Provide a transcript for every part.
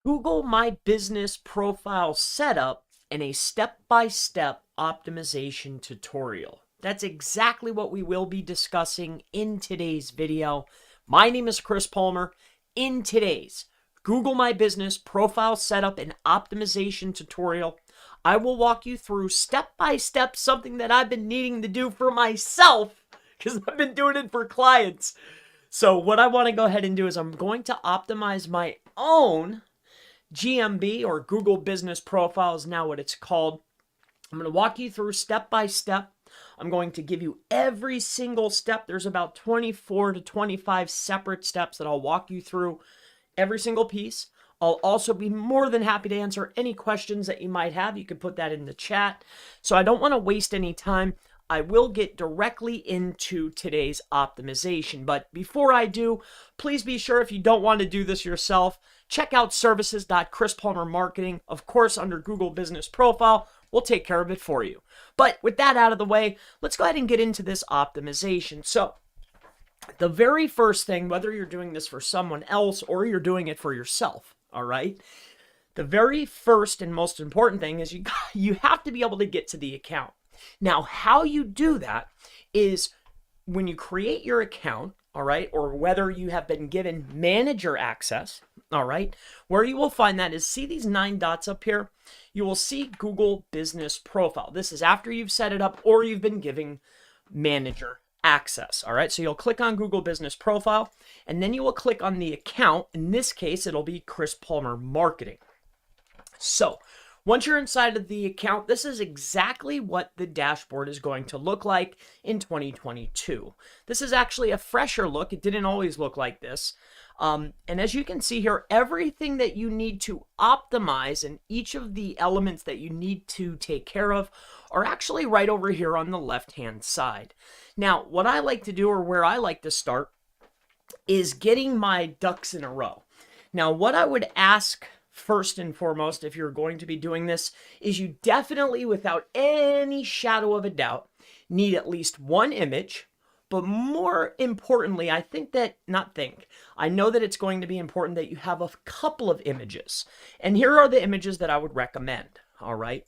Google My Business Profile Setup and a step-by-step optimization tutorial. That's exactly what we will be discussing in today's video. My name is Chris Palmer. In today's Google My Business Profile Setup and Optimization tutorial, I will walk you through step-by-step something that I've been needing to do for myself because I've been doing it for clients. So what I want to go ahead and do is I'm going to optimize my own GMB, or Google Business Profile is now what it's called. I'm going to walk you through step by step. I'm going to give you every single step. There's about 24 to 25 separate steps that I'll walk you through every single piece. I'll also be more than happy to answer any questions that you might have. You can put that in the chat. So I don't want to waste any time. I will get directly into today's optimization. But before I do, please be sure, if you don't want to do this yourself, check out services.chrispalmermarketing. Of course, under Google Business Profile, we'll take care of it for you. But with that out of the way, let's go ahead and get into this optimization. So the very first thing, whether you're doing this for someone else or you're doing it for yourself, all right? The very first and most important thing is you have to be able to get to the account. Now, how you do that is when you create your account, all right, or whether you have been given manager access, all right, where you will find that is, see these 9 dots up here? You will see Google Business Profile. This is after you've set it up or you've been giving manager access, all right? So you'll click on Google Business Profile, and then you will click on the account. In this case, it'll be Chris Palmer Marketing. So once you're inside of the account, this is exactly what the dashboard is going to look like in 2022. This is actually a fresher look. It didn't always look like this. And as you can see here, everything that you need to optimize and each of the elements that you need to take care of are actually right over here on the left-hand side. Now, what I like to do, or where I like to start, is getting my ducks in a row. Now, what I would ask first and foremost, if you're going to be doing this, is you definitely, without any shadow of a doubt, need at least one image. But more importantly, I know that it's going to be important that you have a couple of images. And here are the images that I would recommend, all right?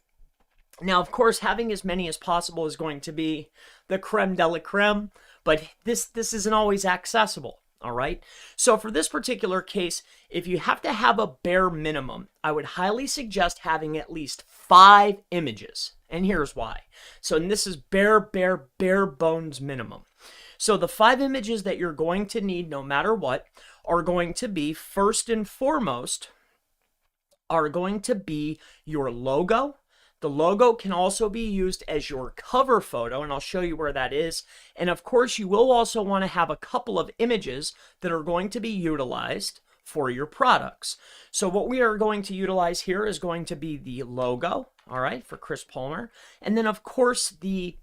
Now, of course, having as many as possible is going to be the creme de la creme, but this isn't always accessible. All right. So for this particular case, if you have to have a bare minimum, I would highly suggest having at least 5 images. And here's why. So this is bare bones minimum. So the 5 images that you're going to need, no matter what, are going to be, first and foremost, are going to be your logo. The logo can also be used as your cover photo, and I'll show you where that is. And of course, you will also want to have a couple of images that are going to be utilized for your products. So what we are going to utilize here is going to be the logo, all right, for Chris Palmer. And then, of course, the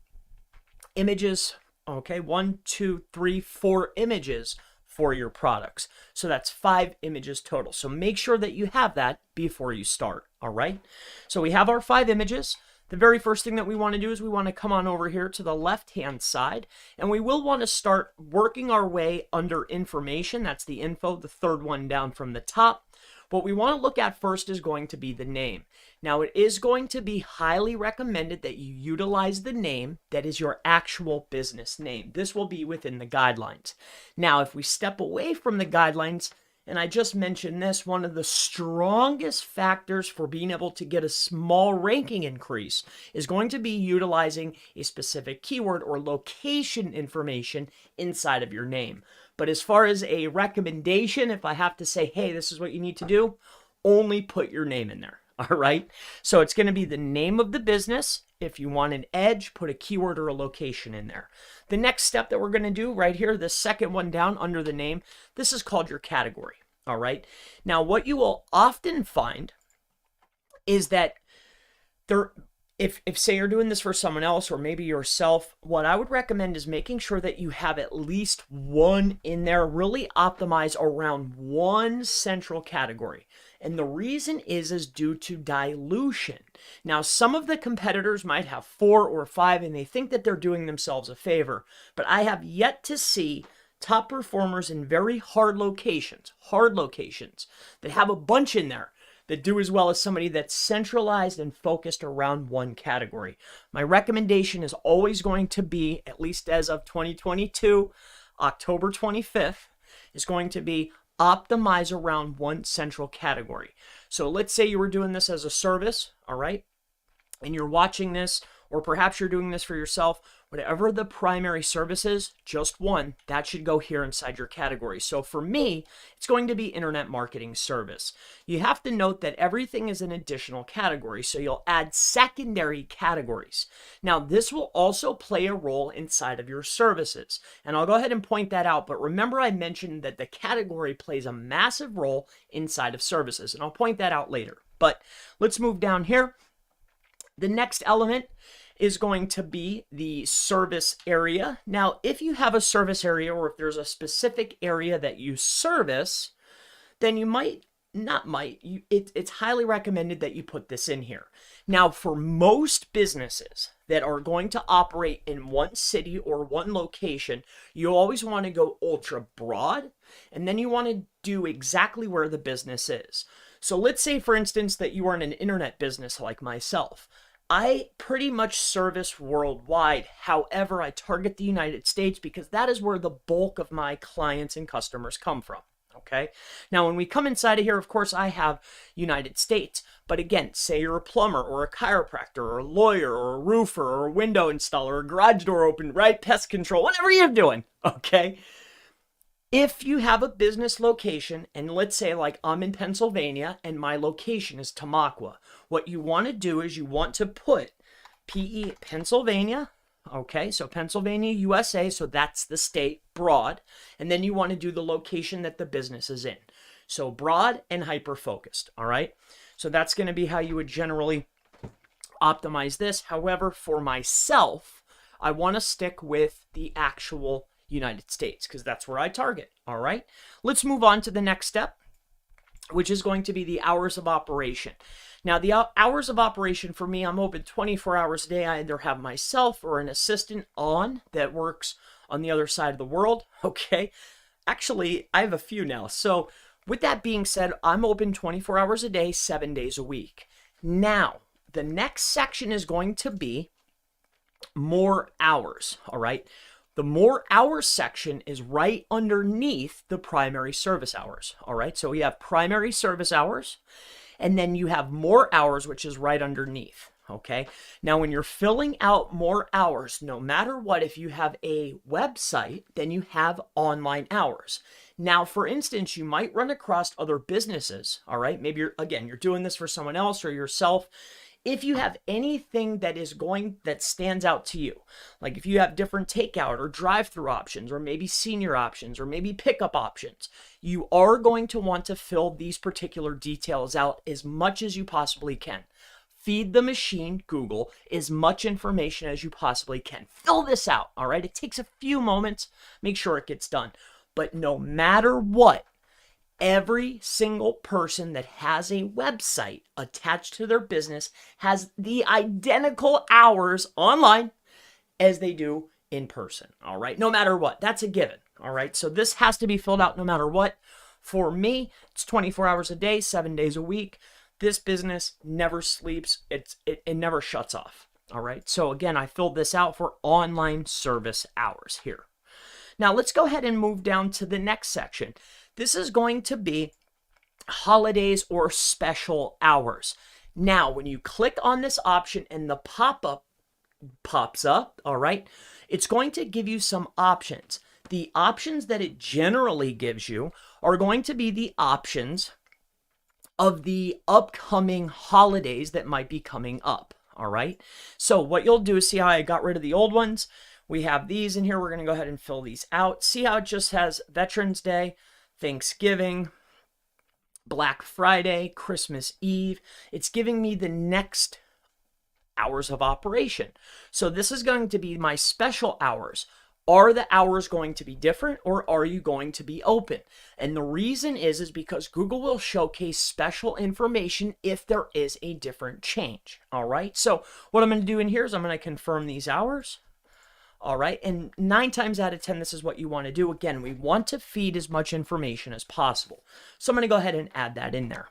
images, okay, 1, 2, 3, 4 images for your products. So that's 5 images total. So make sure that you have that before you start, all right? So we have our 5 images. The very first thing that we want to do is we want to come on over here to the left-hand side, and we will want to start working our way under information. That's the info, the third one down from the top. What we want to look at first is going to be the name. Now, it is going to be highly recommended that you utilize the name that is your actual business name. This will be within the guidelines. Now, if we step away from the guidelines, and I just mentioned this, one of the strongest factors for being able to get a small ranking increase is going to be utilizing a specific keyword or location information inside of your name. But as far as a recommendation, if I have to say, hey, this is what you need to do, only put your name in there, all right? So it's going to be the name of the business. If you want an edge, put a keyword or a location in there. The next step that we're going to do right here, the second one down under the name, this is called your category, all right? Now, what you will often find is that if say you're doing this for someone else or maybe yourself, what I would recommend is making sure that you have at least one in there, really optimize around one central category. And the reason is due to dilution. Now, some of the competitors might have 4 or 5 and they think that they're doing themselves a favor, but I have yet to see top performers in very hard locations that have a bunch in there, that do as well as somebody that's centralized and focused around one category. My recommendation is always going to be, at least as of 2022, October 25th, is going to be optimize around one central category. So let's say you were doing this as a service, all right, and you're watching this, or perhaps you're doing this for yourself. Whatever the primary service is, just one, that should go here inside your category. So for me, it's going to be internet marketing service. You have to note that everything is an additional category, so you'll add secondary categories. Now, this will also play a role inside of your services, and I'll go ahead and point that out, but remember I mentioned that the category plays a massive role inside of services, and I'll point that out later. But let's move down here. The next element is going to be the service area. Now, if you have a service area, or if there's a specific area that you service, then you might, it's highly recommended that you put this in here. Now, for most businesses that are going to operate in one city or one location, you always want to go ultra broad, and then you want to do exactly where the business is. So let's say, for instance, that you are in an internet business like myself. I pretty much service worldwide. However, I target the United States because that is where the bulk of my clients and customers come from. Okay. Now, when we come inside of here, of course, I have United States. But again, say you're a plumber or a chiropractor or a lawyer or a roofer or a window installer or a garage door open, right? Pest control, whatever you're doing. Okay. If you have a business location, and let's say like I'm in Pennsylvania and my location is Tamaqua, what you want to do is you want to put PE Pennsylvania, okay, so Pennsylvania, USA, so that's the state, broad, and then you want to do the location that the business is in. So broad and hyper-focused, all right? So that's going to be how you would generally optimize this. However, for myself, I want to stick with the actual United States because that's where I target. All right, let's move on to the next step, which is going to be the hours of operation. Now, the hours of operation for me, I'm open 24 hours a day. I either have myself or an assistant on that works on the other side of the world. Okay, actually, I have a few now. So with that being said, I'm open 24 hours a day, 7 days a week. Now, the next section is going to be more hours. All right. The more hours section is right underneath the primary service hours. All right, so we have primary service hours, and then you have more hours, which is right underneath. Okay, now when you're filling out more hours, no matter what, if you have a website, then you have online hours. Now, for instance, you might run across other businesses. All right, maybe you're doing this for someone else or yourself. If you have anything that stands out to you, like if you have different takeout or drive-through options, or maybe senior options, or maybe pickup options, you are going to want to fill these particular details out as much as you possibly can. Feed the machine, Google, as much information as you possibly can. Fill this out, all right? It takes a few moments. Make sure it gets done. But no matter what, every single person that has a website attached to their business has the identical hours online as they do in person, all right? No matter what, that's a given, all right? So this has to be filled out no matter what. For me, it's 24 hours a day, 7 days a week. This business never sleeps. It never shuts off, all right? So again, I filled this out for online service hours here. Now let's go ahead and move down to the next section. This is going to be holidays or special hours. Now, when you click on this option and the pop-up pops up, all right, it's going to give you some options. The options that it generally gives you are going to be the options of the upcoming holidays that might be coming up, all right? So what you'll do is see how I got rid of the old ones. We have these in here. We're going to go ahead and fill these out. See how it just has Veterans Day, Thanksgiving, Black Friday, Christmas Eve. It's giving me the next hours of operation. So this is going to be my special hours. Are the hours going to be different, or are you going to be open? And the reason is because Google will showcase special information if there is a different change. All right. So what I'm going to do in here is I'm going to confirm these hours. All right, and 9 times out of 10, this is what you want to do. Again, we want to feed as much information as possible. So I'm going to go ahead and add that in there.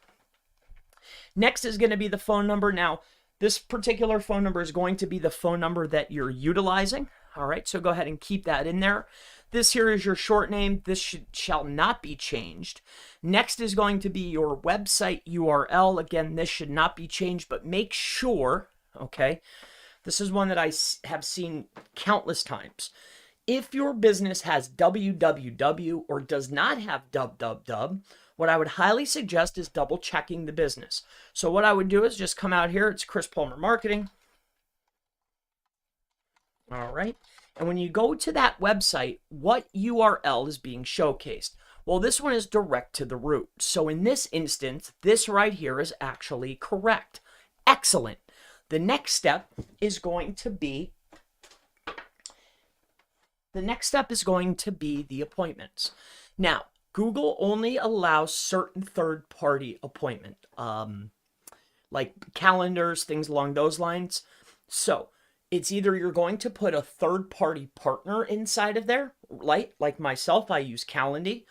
Next is going to be the phone number. Now, this particular phone number is going to be the phone number that you're utilizing. All right, so go ahead and keep that in there. This here is your short name. This shall not be changed. Next is going to be your website URL. Again, this should not be changed, but make sure, okay, this is one that I have seen countless times. If your business has www or does not have www, what I would highly suggest is double checking the business. So what I would do is just come out here. It's Chris Palmer Marketing. All right. And when you go to that website, what URL is being showcased? Well, this one is direct to the root. So in this instance, this right here is actually correct. Excellent. The next step is going to be the appointments. Now, Google only allows certain third-party appointment, like calendars, things along those lines. So it's either you're going to put a third-party partner inside of there, like myself, I use Calendly,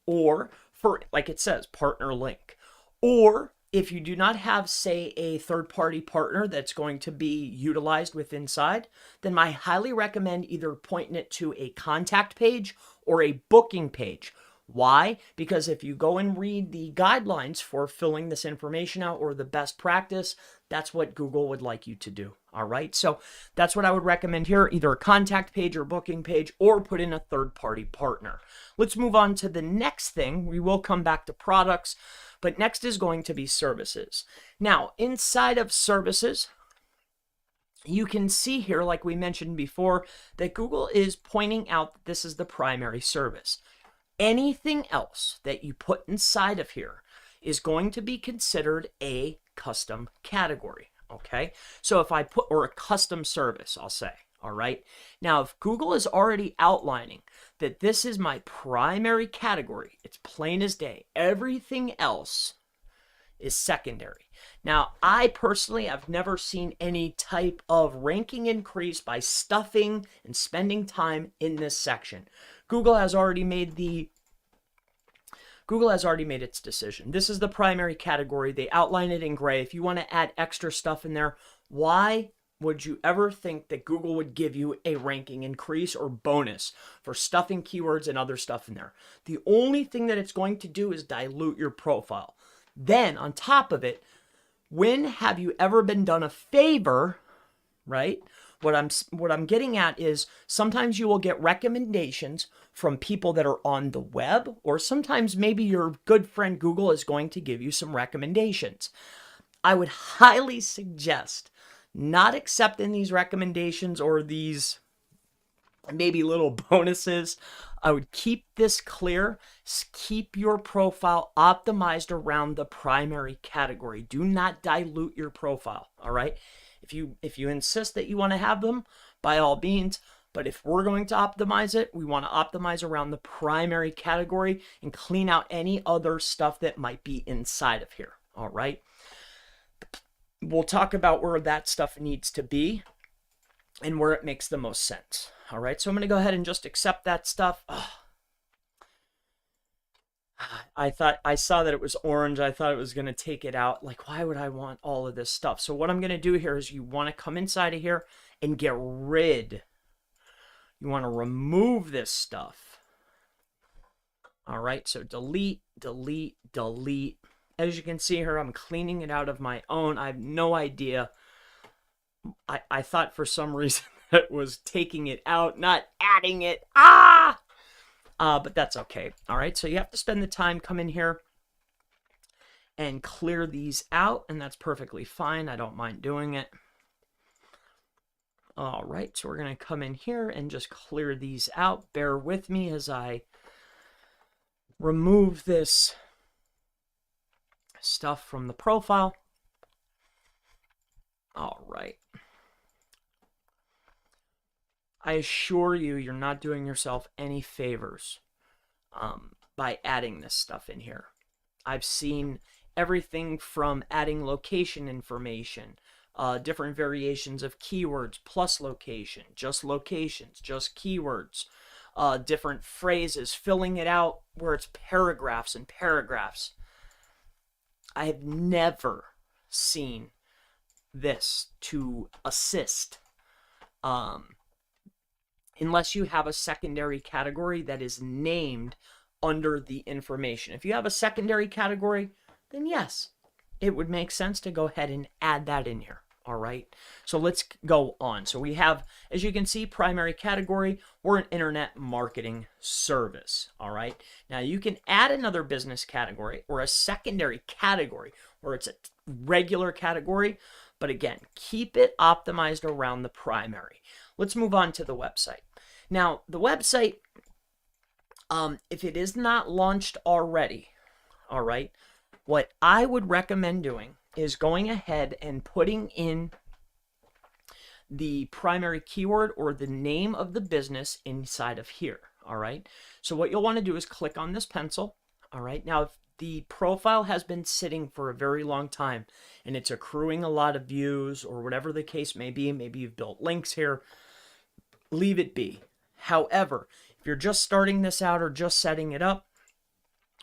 or for, like it says, partner link. Or if you do not have, say, a third-party partner that's going to be utilized with inside, then I highly recommend either pointing it to a contact page or a booking page. Why? Because if you go and read the guidelines for filling this information out or the best practice, that's what Google would like you to do. All right. So that's what I would recommend here, either a contact page or booking page, or put in a third-party partner. Let's move on to the next thing. We will come back to products, but next is going to be services. Now, inside of services, you can see here, like we mentioned before, that Google is pointing out that this is the primary service. Anything else that you put inside of here is going to be considered a custom category, okay? So if I put, or a custom service, I'll say, all right? Now, if Google is already outlining that this is my primary category, it's plain as day. Everything else is secondary. Now, I personally have never seen any type of ranking increase by stuffing and spending time in this section. Google has already made its decision. This is the primary category. They outline it in gray. If you want to add extra stuff in there, why would you ever think that Google would give you a ranking increase or bonus for stuffing keywords and other stuff in there? The only thing that it's going to do is dilute your profile. Then on top of it, when have you ever been done a favor, right? What I'm getting at is sometimes you will get recommendations from people that are on the web, or sometimes maybe your good friend Google is going to give you some recommendations. I would highly suggest not accepting these recommendations or these maybe little bonuses. I would keep this clear. Keep your profile optimized around the primary category. Do not dilute your profile, all right? If you insist that you want to have them, by all means, but if we're going to optimize it, we want to optimize around the primary category and clean out any other stuff that might be inside of here, all right? We'll talk about where that stuff needs to be and where it makes the most sense, all right? So I'm going to go ahead and just accept that stuff. I saw that it was orange. I thought it was going to take it out. Like, why would I want all of this stuff? So what I'm going to do here is you want to come inside of here and get rid. You want to remove this stuff. All right, so delete, delete, delete. As you can see here, I'm cleaning it out of my own. I have no idea. I thought for some reason that was taking it out, not adding it. But that's okay. All right, so you have to spend the time, come in here and clear these out, and that's perfectly fine. I don't mind doing it. All right, so we're going to come in here and just clear these out. Bear with me as I remove this stuff from the profile. All right. I assure you, you're not doing yourself any favors by adding this stuff in here. I've seen everything from adding location information, different variations of keywords, plus location, just locations, just keywords, different phrases, filling it out where it's paragraphs and paragraphs. I have never seen this to assist, unless you have a secondary category that is named under the information. If you have a secondary category, then yes, it would make sense to go ahead and add that in here. All right, so let's go on. So we have, as you can see, primary category, we're an internet marketing service. All right, now you can add another business category or a secondary category where it's a regular category, but again, keep it optimized around the primary. Let's move on to the website. Now, the website, if it is not launched already, all right, what I would recommend doing is going ahead and putting in the primary keyword or the name of the business inside of here. All right, so what you'll want to do is click on this pencil. All right, now if the profile has been sitting for a very long time and it's accruing a lot of views or whatever the case may be, maybe you've built links here, leave it be. However, if you're just starting this out or just setting it up,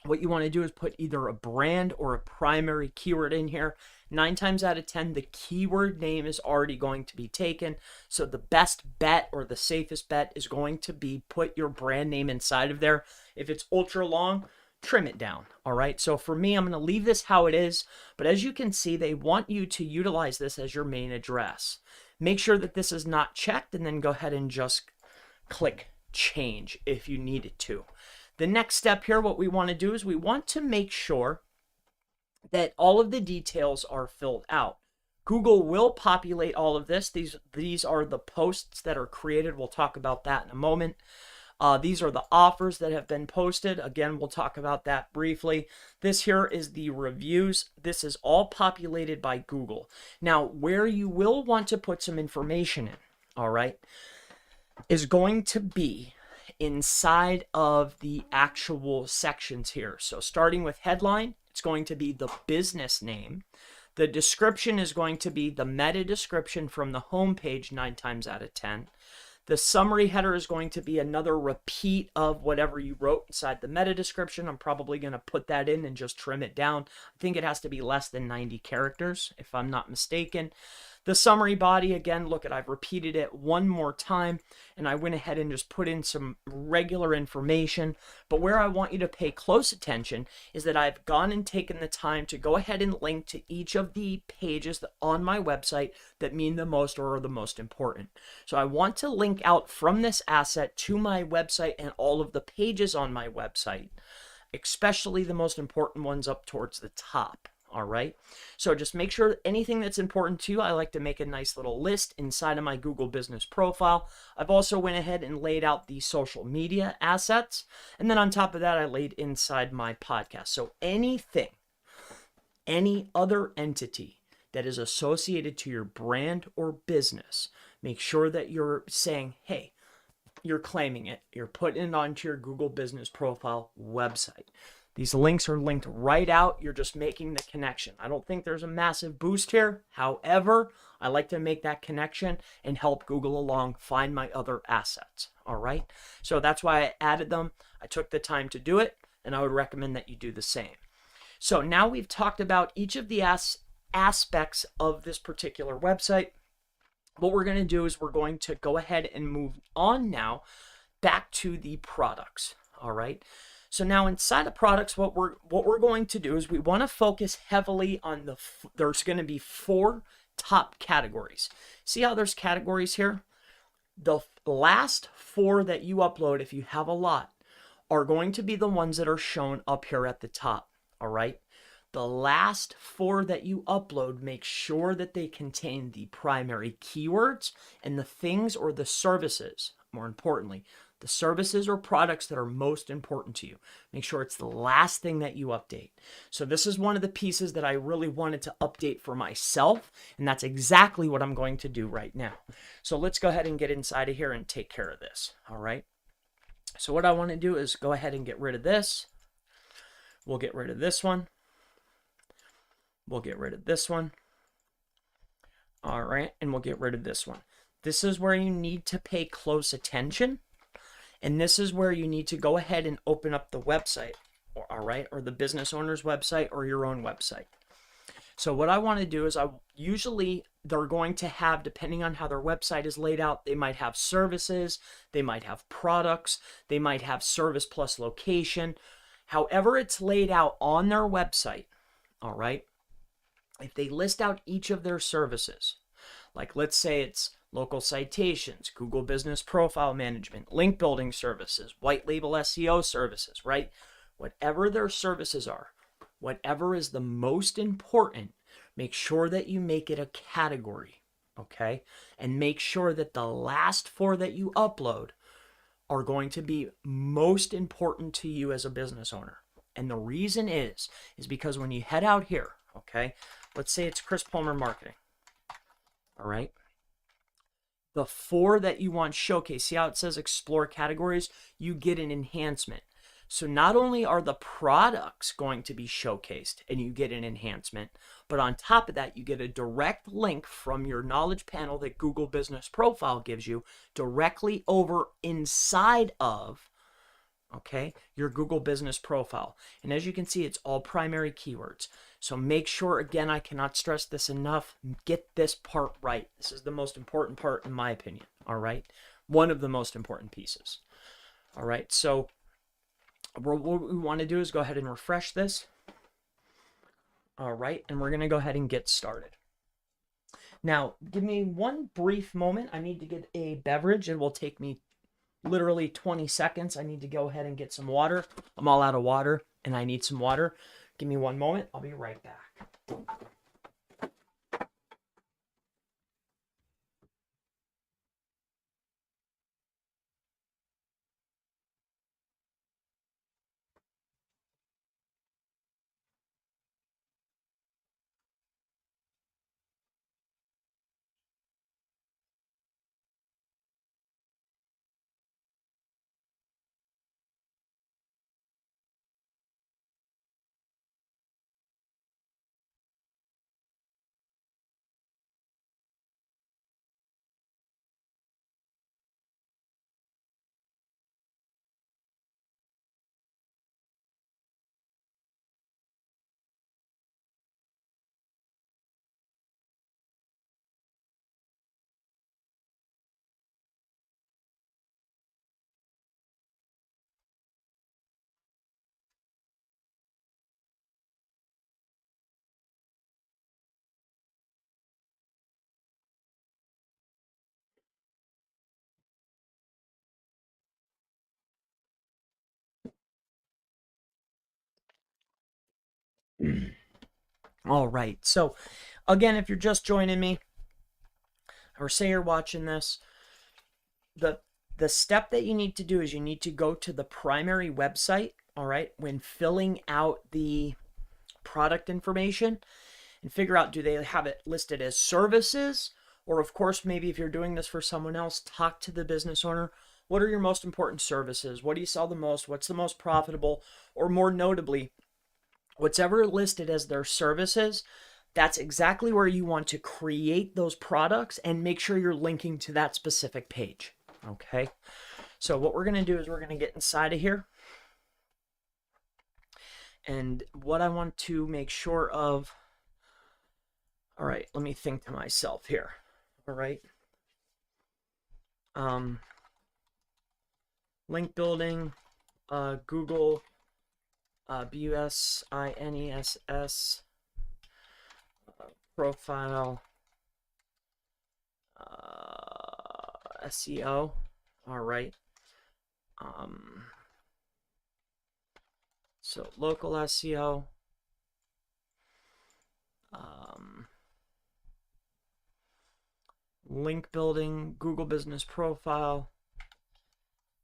what you want to do is put either a brand or a primary keyword in here. 9 times out of 10, the keyword name is already going to be taken. So the best bet or the safest bet is going to be put your brand name inside of there. If it's ultra long, trim it down. All right. So for me, I'm going to leave this how it is. But as you can see, they want you to utilize this as your main address. Make sure that this is not checked and then go ahead and just click change if you need it to. The next step here, what we want to do is we want to make sure that all of the details are filled out. Google will populate all of this. These are the posts that are created. We'll talk about that in a moment. These are the offers that have been posted. Again, we'll talk about that briefly. This here is the reviews. This is all populated by Google. Now, where you will want to put some information in, all right, is going to be inside of the actual sections here. So starting with headline, it's going to be the business name. The description is going to be the meta description from the home page 9 times out of 10. The summary header is going to be another repeat of whatever you wrote inside the meta description. I'm probably going to put that in and just trim it down. I think it has to be less than 90 characters, if I'm not mistaken. The summary body, again, look at, I've repeated it one more time, and I went ahead and just put in some regular information. But where I want you to pay close attention is that I've gone and taken the time to go ahead and link to each of the pages on my website that mean the most or are the most important. So I want to link out from this asset to my website and all of the pages on my website, especially the most important ones up towards the top. All right, so just make sure anything that's important to you, I like to make a nice little list inside of my Google business profile. I've also went ahead and laid out the social media assets, and then on top of that, I laid inside my podcast. So anything, any other entity that is associated to your brand or business, make sure that you're saying, hey, you're claiming it, you're putting it onto your Google business profile website. These links are linked right out. You're just making the connection. I don't think there's a massive boost here. However, I like to make that connection and help Google along find my other assets. All right. So that's why I added them. I took the time to do it, and I would recommend that you do the same. So now we've talked about each of the aspects of this particular website. What we're going to do is we're going to go ahead and move on now back to the products. All right. So now inside of products, what we're going to do is we want to focus heavily on there's going to be 4 top categories. See how there's categories here? The last 4 that you upload, if you have a lot, are going to be the ones that are shown up here at the top. All right. The last 4 that you upload, make sure that they contain the primary keywords and the things or the services, more importantly, the services or products that are most important to you. Make sure it's the last thing that you update. So this is one of the pieces that I really wanted to update for myself, and that's exactly what I'm going to do right now. So let's go ahead and get inside of here and take care of this. All right. So what I want to do is go ahead and get rid of this. We'll get rid of this one. We'll get rid of this one. All right. And we'll get rid of this one. This is where you need to pay close attention. And this is where you need to go ahead and open up the website, all right, or the business owner's website or your own website. So what I want to do is they're going to have, depending on how their website is laid out, they might have services, they might have products, they might have service plus location. However it's laid out on their website, all right, if they list out each of their services, like let's say it's local citations, Google Business Profile Management, link building services, white label SEO services, right? Whatever their services are, whatever is the most important, make sure that you make it a category, okay? And make sure that the last 4 that you upload are going to be most important to you as a business owner. And the reason is because when you head out here, okay, let's say it's Chris Palmer Marketing, all right? The 4 that you want showcased, see how it says explore categories? You get an enhancement. So not only are the products going to be showcased and you get an enhancement, but on top of that, you get a direct link from your knowledge panel that Google Business Profile gives you directly over inside of, okay, your Google Business Profile. And as you can see, it's all primary keywords. So make sure, again, I cannot stress this enough, get this part right. This is the most important part in my opinion, all right? One of the most important pieces, all right? So what we want to do is go ahead and refresh this. All right, and we're going to go ahead and get started. Now, give me one brief moment. I need to get a beverage. It will take me literally 20 seconds. I need to go ahead and get some water. I'm all out of water, and I need some water. Give me one moment. I'll be right back. All right, so again, if you're just joining me, or say you're watching this, the step that you need to do is you need to go to the primary website, all right, when filling out the product information, and figure out, do they have it listed as services? Or of course, maybe if you're doing this for someone else, talk to the business owner. What are your most important services? What do you sell the most? What's the most profitable? Or more notably, whatever listed as their services, that's exactly where you want to create those products and make sure you're linking to that specific page. Okay, so what we're going to do is we're going to get inside of here. And what I want to make sure of, all right, let me think to myself here. All right. Link building, Google, BUSINESS, profile, SEO. All right. So local SEO. Link building, Google Business Profile,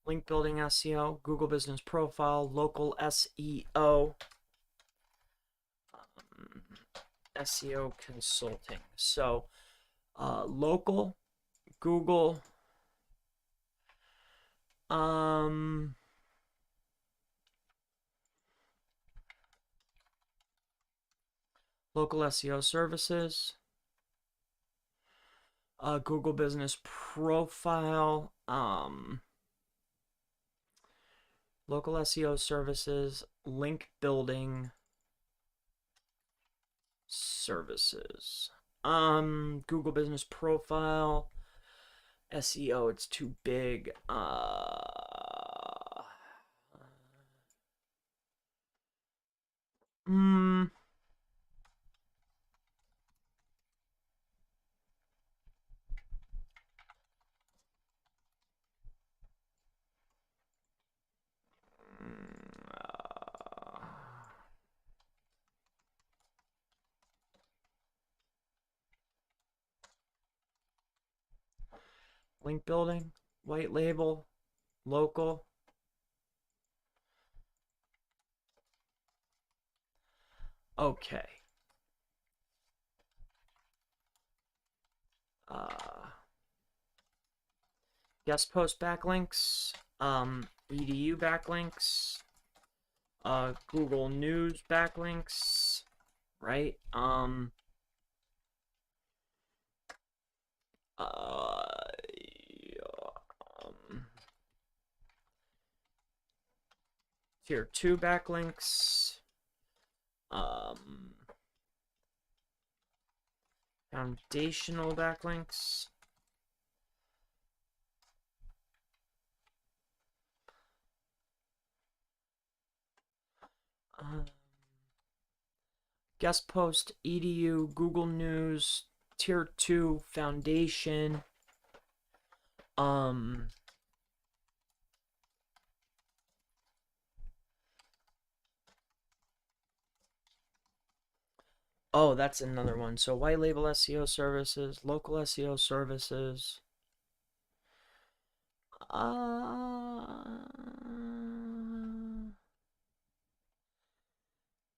link building SEO, Google Business Profile, local SEO, SEO consulting. So local, Google, local SEO services, Google Business Profile, local SEO services, link building services. Google Business Profile, SEO, it's too big. Hmm. Link building, white label, local. Okay. Guest post backlinks, edu backlinks, Google News backlinks, right? Tier 2 backlinks, foundational backlinks, guest post, edu, Google News, tier 2, foundation, oh, that's another one. So white label SEO services, local SEO services.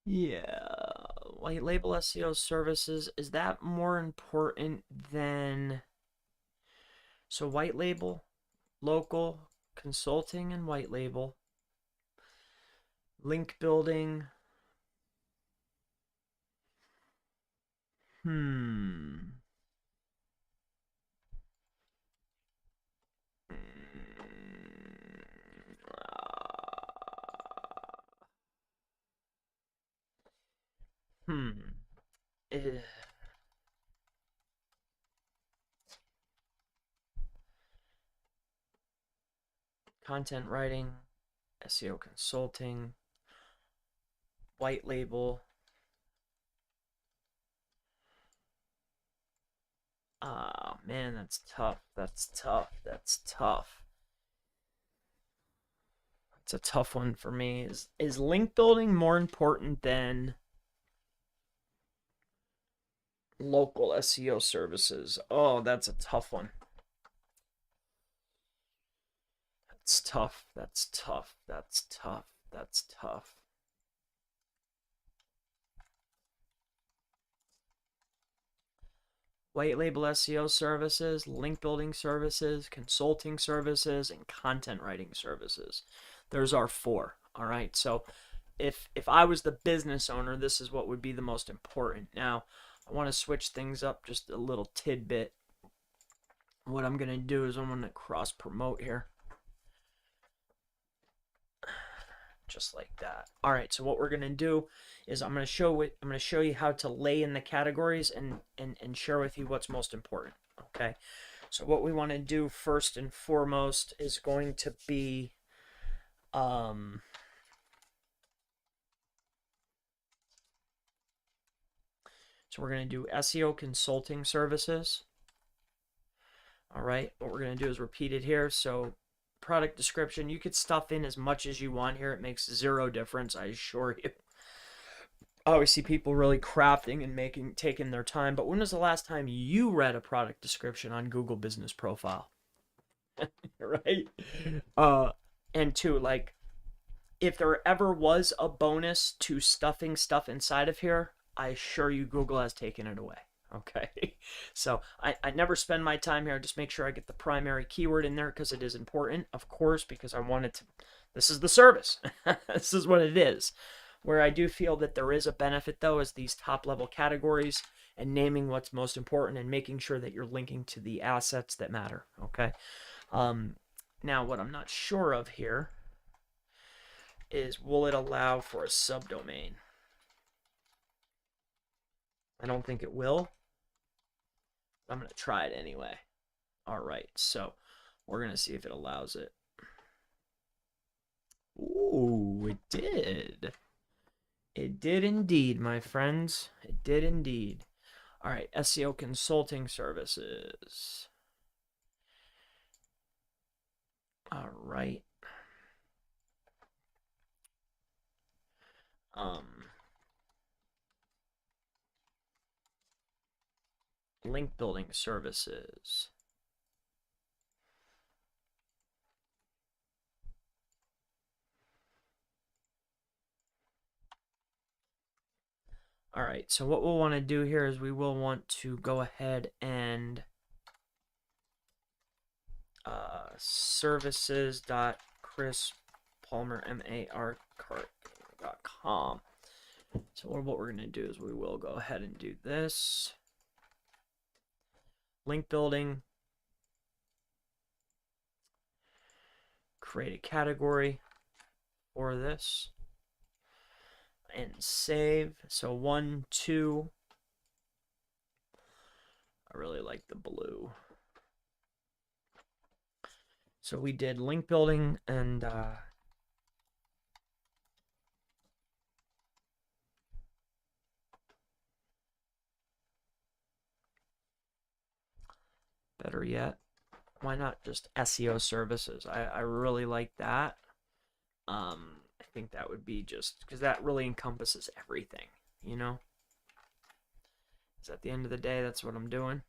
Yeah, white label SEO services, is that more important than, so white label, local, consulting, and white label, link building. Hmm. Hmm. Eh, Content writing, SEO consulting, white label. Ah, man, that's tough. That's tough. That's tough. It's a tough one for me. Is link building more important than local SEO services? Oh, that's a tough one. That's tough. That's tough. That's tough. That's tough. White label SEO services, link building services, consulting services, and content writing services. There's our four. All right. So if I was the business owner, this is what would be the most important. Now, I want to switch things up just a little tidbit. What I'm going to do is I'm going to cross promote here. Just like that. All right, so what we're going to do is I'm going to show you how to lay in the categories and share with you what's most important, okay? So what we want to do first and foremost is going to be so we're going to do SEO consulting services. All right, what we're going to do is repeat it here. So product description, you could stuff in as much as you want here. It makes zero difference, I assure you. I always see people really crafting and taking their time, but when was the last time you read a product description on Google Business Profile? Right? And two, like, if there ever was a bonus to stuffing stuff inside of here, I assure you Google has taken it away. Okay. So I never spend my time here. I just make sure I get the primary keyword in there because it is important, of course, because I want it to, this is the service. This is what it is. Where I do feel that there is a benefit, though, is these top level categories and naming what's most important and making sure that you're linking to the assets that matter. Okay. Now, what I'm not sure of here is, will it allow for a subdomain? I don't think it will. I'm going to try it anyway. All right, so we're going to see if it allows it. Ooh, it did. It did indeed, my friends. It did indeed. All right, SEO consulting services. All right. Link building services. All right, so what we'll want to do here is we will want to go ahead and services.chrispalmermar.com. So what we're going to do is we will go ahead and do this. Link building. Create a category for this. And save. So 1, 2. I really like the blue. So we did link building and better yet, why not just SEO services? I really like that. I think that would be just because that really encompasses everything, you know? Because at the end of the day, that's what I'm doing.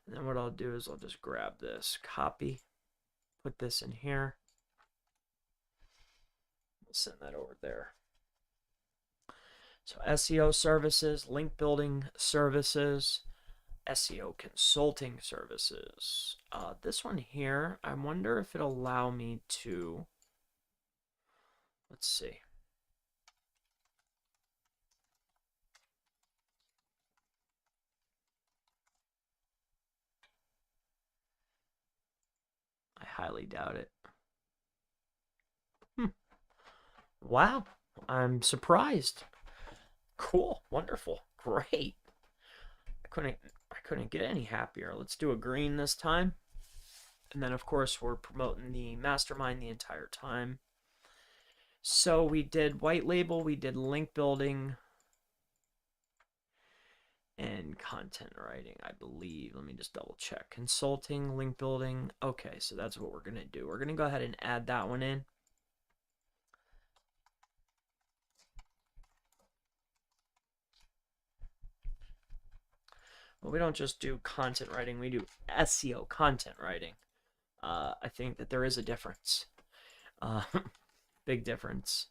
And then what I'll do is I'll just grab this, copy, put this in here. We'll send that over there. So SEO services, link building services, SEO consulting services. This one here, I wonder if it'll allow me to, let's see. I highly doubt it. Wow, I'm surprised. Cool, wonderful, great. I couldn't get any happier. Let's do a green this time. And then of course we're promoting the mastermind the entire time. So we did white label, we did link building and content writing, I believe. Let me just double check. Consulting, link building. Okay, so that's what we're going to do. We're going to go ahead and add that one in. Well, we don't just do content writing, we do SEO content writing. I think that there is a difference. Big difference.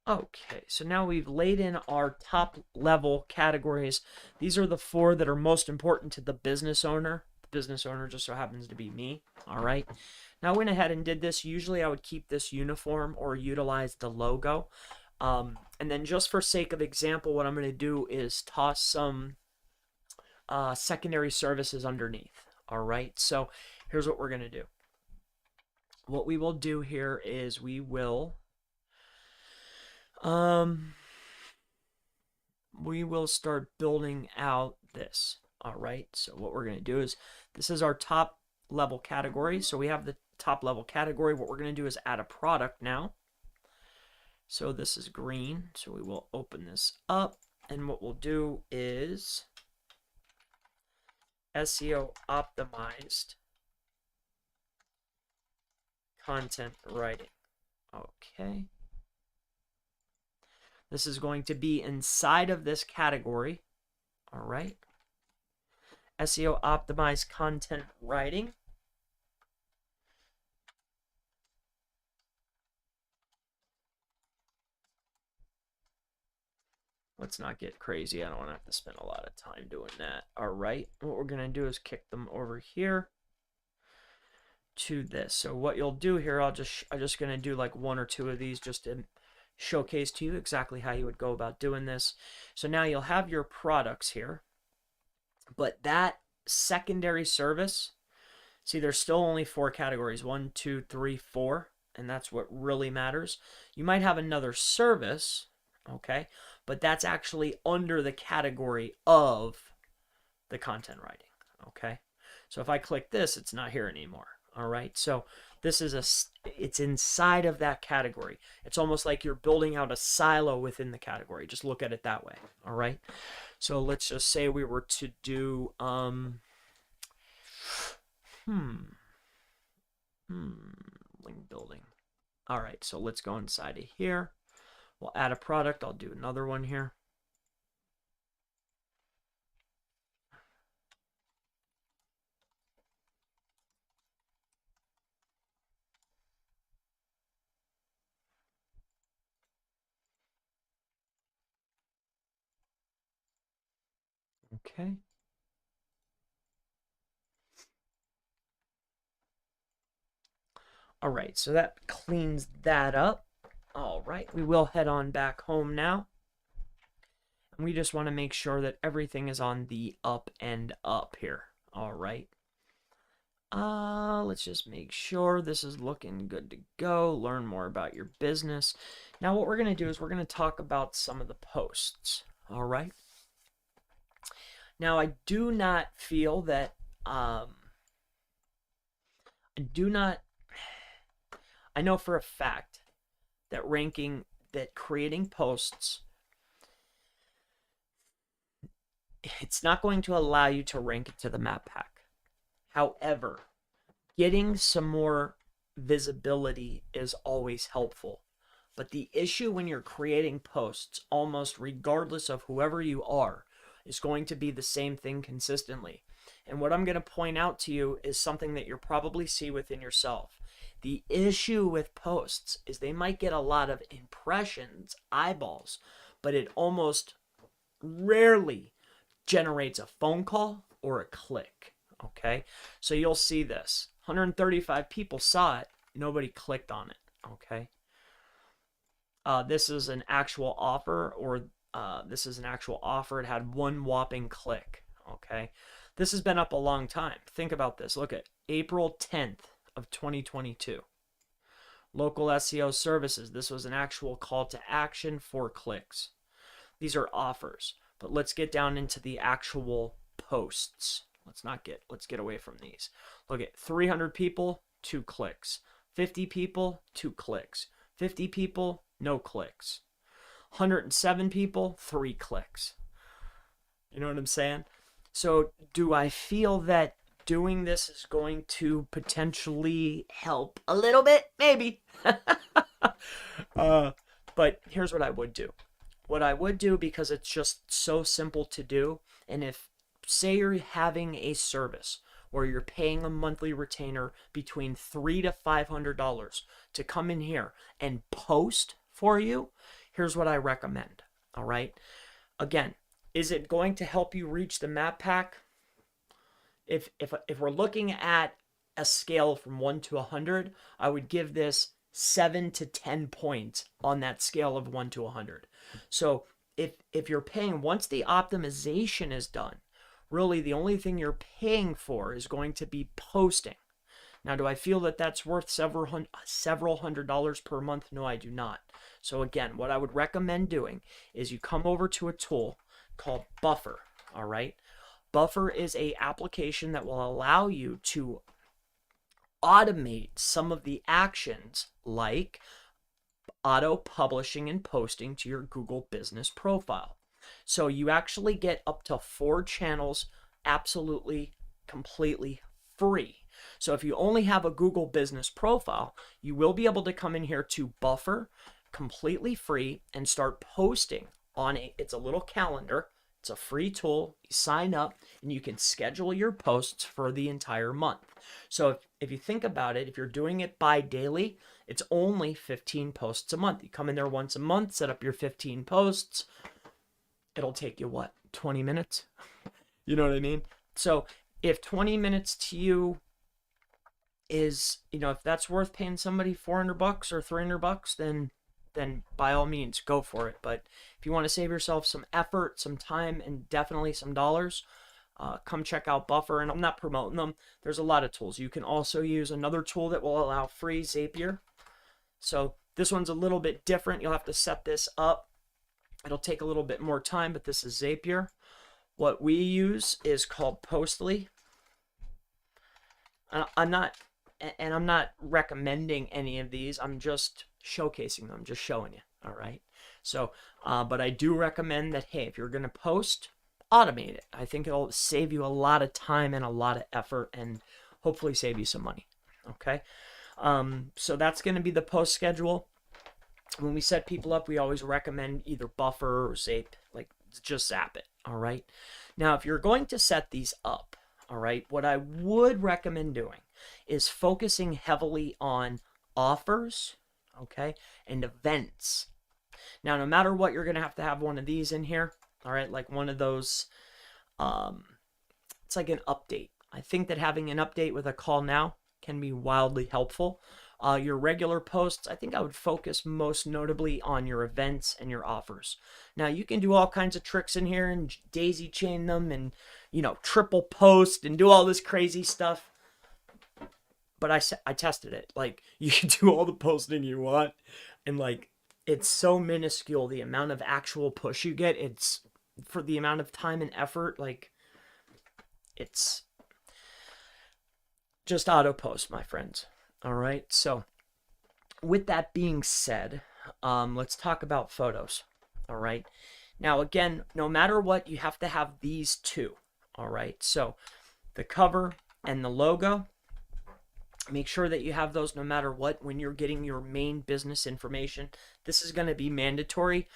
Okay, so now we've laid in our top level categories. These are the 4 that are most important to the business owner. The business owner just so happens to be me. All right. Now I went ahead and did this. Usually I would keep this uniform or utilize the logo. And then just for sake of example, what I'm going to do is toss some secondary services underneath. All right. So here's what we're going to do. What we will do here is we will start building out this. All right, so what we're going to do is, this is our top level category. So we have the top level category. What we're going to do is add a product now. So this is green. So we will open this up. And what we'll do is SEO optimized content writing. Okay. This is going to be inside of this category. All right. SEO optimized content writing. Let's not get crazy. I don't want to have to spend a lot of time doing that. All right. What we're going to do is kick them over here to this. So what you'll do here, I'm just going to do like 1 or 2 of these just to showcase to you exactly how you would go about doing this. So now you'll have your products here, but that secondary service, See, there's still only 4 categories. 1, 2, 3, 4. And that's what really matters. You might have another service, okay? But that's actually under the category of the content writing, okay? So if I click this, it's not here anymore, all right? So this is it's inside of that category. It's almost like you're building out a silo within the category. Just look at it that way, all right? So let's just say we were to do, link building. All right, so let's go inside of here. We'll add a product. I'll do another one here. Okay. All right, so that cleans that up. All right, we will head on back home now. And we just want to make sure that everything is on the up and up here. All right. Let's just make sure this is looking good to go. Learn more about your business. Now what we're going to do is we're going to talk about some of the posts. All right. Now I do not feel that, I know for a fact that creating posts, it's not going to allow you to rank it to the map pack. However, getting some more visibility is always helpful. But the issue when you're creating posts, almost regardless of whoever you are, is going to be the same thing consistently. And what I'm going to point out to you is something that you'll probably see within yourself. The issue with posts is they might get a lot of impressions, eyeballs, but it almost rarely generates a phone call or a click. Okay, so you'll see this. 135 people saw it. Nobody clicked on it. Okay. This is an actual offer, It had one whopping click. Okay. This has been up a long time. Think about this. Look at April 10th of 2022. Local SEO services. This was an actual call to action for clicks. These are offers, but let's get down into the actual posts. Let's get away from these. Look at 300 people, 2 clicks. 50 people, 2 clicks. 50 people, no clicks. 107 people, 3 clicks. You know what I'm saying? So do I feel that doing this is going to potentially help a little bit? Maybe. But here's what I would do. What I would do, because it's just so simple to do, and if, say you're having a service where you're paying a monthly retainer between $300 to $500 to come in here and post for you, here's what I recommend. All right. Again, is it going to help you reach the map pack? If we're looking at a scale from 1 to 100, I would give this 7 to 10 points on that scale of 1 to 100. So if you're paying, once the optimization is done, really the only thing you're paying for is going to be posting. Now, do I feel that that's worth several $100s per month? No, I do not. So again, what I would recommend doing is you come over to a tool called Buffer. All right. Buffer is a application that will allow you to automate some of the actions, like auto publishing and posting to your Google business profile. So you actually get up to 4 channels absolutely, completely free. So if you only have a Google business profile, you will be able to come in here to Buffer completely free and start posting on it's a little calendar. It's a free tool. You sign up and you can schedule your posts for the entire month. So if you think about it, if you're doing it bi-daily, it's only 15 posts a month. You come in there once a month, set up your 15 posts. It'll take you, what, 20 minutes? You know what I mean? So if 20 minutes to you is, if that's worth paying somebody $400 or $300, then by all means, go for it. But if you want to save yourself some effort, some time, and definitely some dollars, come check out Buffer, and I'm not promoting them. There's a lot of tools. You can also use another tool that will allow free Zapier. So this one's a little bit different. You'll have to set this up. It'll take a little bit more time, but this is Zapier. What we use is called Postly. I'm not recommending any of these. I'm just showcasing them, just showing you. All right. So, but I do recommend that, hey, if you're going to post, automate it. I think it'll save you a lot of time and a lot of effort and hopefully save you some money. Okay. So that's going to be the post schedule. When we set people up, we always recommend either Buffer or Zape, like just zap it. All right. Now, if you're going to set these up, all right, what I would recommend doing is focusing heavily on offers, okay, and events. Now, no matter what, you're going to have one of these in here, all right, like one of those, it's like an update. I think that having an update with a call now can be wildly helpful. Your regular posts, I think I would focus most notably on your events and your offers. Now, you can do all kinds of tricks in here and daisy chain them and, you know, triple post and do all this crazy stuff. But I tested it. Like, you can do all the posting you want, and like, it's so minuscule the amount of actual push you get. It's for the amount of time and effort, like, it's just auto post, my friends. All right. So with that being said, let's talk about photos. All right. Now, again, no matter what, you have to have these two. All right. So the cover and the logo, make sure that you have those no matter what when you're getting your main business information. This is going to be mandatory.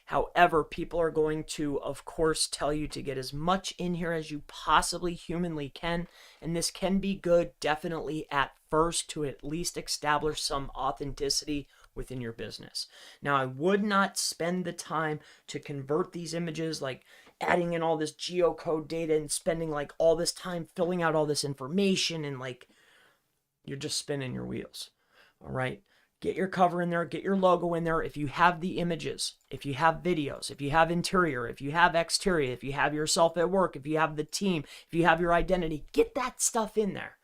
However, people are going to, of course, tell you to get as much in here as you possibly humanly can. And this can be good, definitely at first, to at least establish some authenticity within your business. Now, I would not spend the time to convert these images, like adding in all this geocode data and spending like all this time filling out all this information, and like, you're just spinning your wheels. All right. Get your cover in there, get your logo in there. If you have the images, if you have videos, if you have interior, if you have exterior, if you have yourself at work, if you have the team, if you have your identity, get that stuff in there.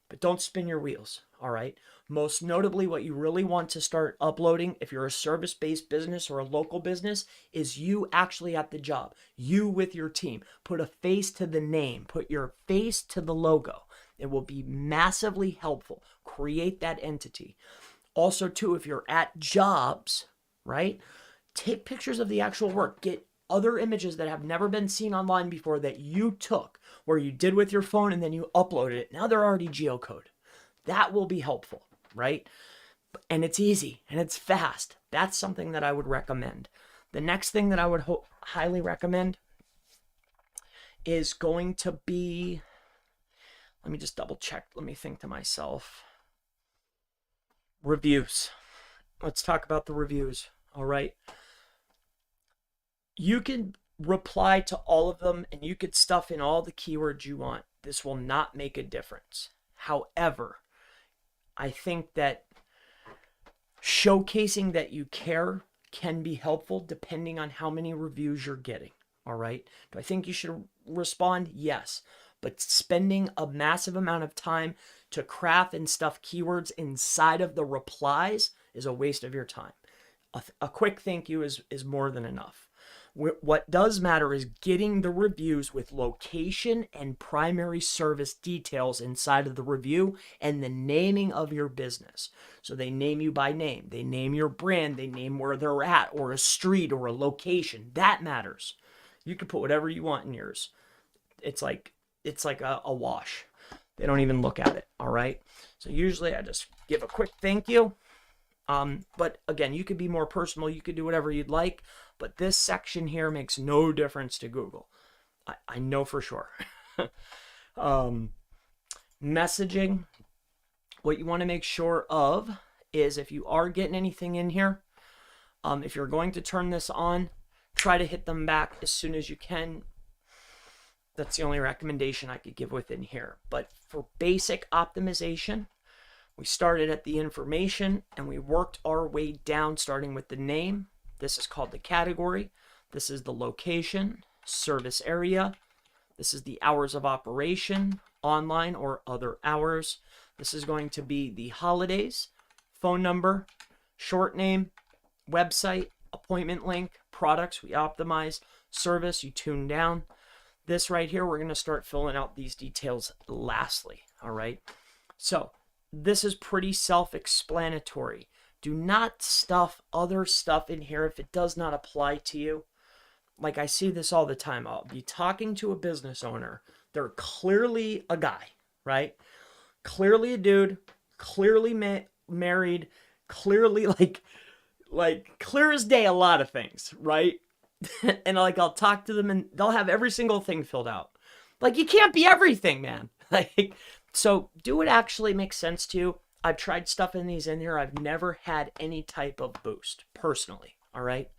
But don't spin your wheels, all right? Most notably, what you really want to start uploading, if you're a service-based business or a local business, is you actually at the job. You with your team. Put a face to the name. Put your face to the logo. It will be massively helpful. Create that entity. Also, too, if you're at jobs, right, take pictures of the actual work. Get other images that have never been seen online before that you took, where you did with your phone and then you uploaded it. Now they're already geocoded. That will be helpful, right? And it's easy and it's fast. That's something that I would recommend. The next thing that I would highly recommend is going to be, let me just double check. Let me think to myself. Reviews. Let's talk about the reviews. All right. You can reply to all of them and you could stuff in all the keywords you want. This will not make a difference. However, I think that showcasing that you care can be helpful depending on how many reviews you're getting. All right. Do I think you should respond? Yes. But spending a massive amount of time to craft and stuff keywords inside of the replies is a waste of your time. A quick thank you is more than enough. What does matter is getting the reviews with location and primary service details inside of the review and the naming of your business. So they name you by name. They name your brand. They name where they're at, or a street or a location. That matters. You can put whatever you want in yours. It's like a wash. They don't even look at it. All right. So usually I just give a quick thank you. But again, you could be more personal. You could do whatever you'd like. But this section here makes no difference to Google. I know for sure. Messaging. What you want to make sure of is if you are getting anything in here, if you're going to turn this on, try to hit them back as soon as you can. That's the only recommendation I could give within here. But for basic optimization, we started at the information and we worked our way down, starting with the name. This is called the category. This is the location, service area, This is the hours of operation, online or other hours. This is going to be the holidays, phone number, short name, website, appointment link, products we optimize, service you tune down. This right here, we're going to start filling out these details lastly, all right? So this is pretty self-explanatory. Do not stuff other stuff in here if it does not apply to you. Like, I see this all the time. I'll be talking to a business owner. They're clearly a guy, right? Clearly a dude, clearly married, clearly like clear as day a lot of things, right? And like, I'll talk to them and they'll have every single thing filled out. Like, you can't be everything, man. Like, so do what actually makes sense to you. I've tried stuffing these in here. I've never had any type of boost, personally, all right?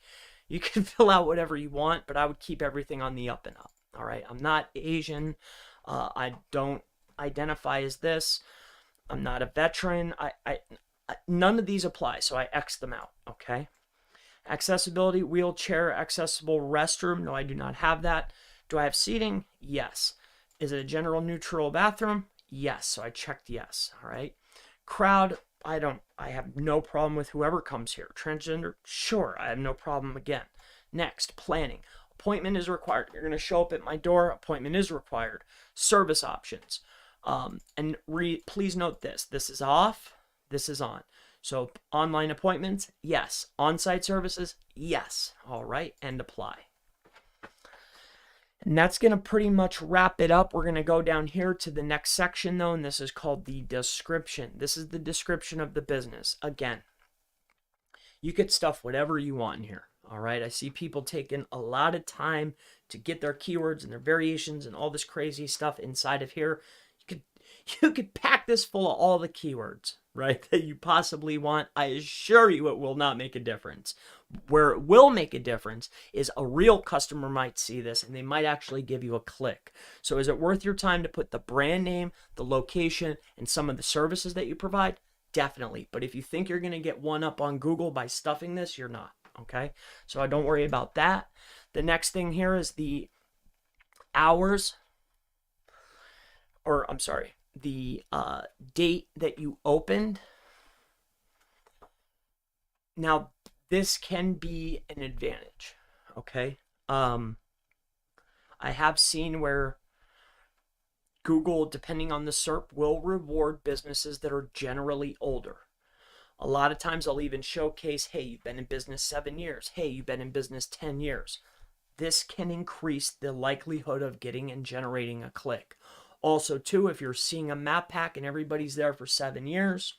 You can fill out whatever you want, but I would keep everything on the up and up, all right? I'm not Asian. I don't identify as this. I'm not a veteran. None of these apply, so I X them out, okay? Accessibility, wheelchair, accessible restroom. No, I do not have that. Do I have seating? Yes. Is it a general neutral bathroom? Yes, so I checked yes, all right? Crowd, I have no problem with whoever comes here. Transgender, sure, I have no problem again. Next, planning. Appointment is required. You're going to show up at my door. Appointment is required. Service options. Please note this. This is off. This is on. So online appointments, yes. On-site services, yes. All right, and apply. And that's going to pretty much wrap it up. We're going to go down here to the next section, though, and this is called the description. This is the description of the business. Again, you could stuff whatever you want in here, all right? I see people taking a lot of time to get their keywords and their variations and all this crazy stuff inside of here. You could pack this full of all the keywords, right, that you possibly want. I assure you it will not make a difference. Where it will make a difference is a real customer might see this and they might actually give you a click. So is it worth your time to put the brand name, the location, and some of the services that you provide? Definitely. But if you think you're going to get one up on Google by stuffing this, you're not, okay? So don't worry about that. The next thing here is the hours, or I'm sorry, the date that you opened. Now, this can be an advantage, okay? I have seen where Google, depending on the SERP, will reward businesses that are generally older. A lot of times I'll even showcase, hey, you've been in business 7 years. Hey, you've been in business 10 years. This can increase the likelihood of getting and generating a click. Also, too, if you're seeing a map pack and everybody's there for 7 years,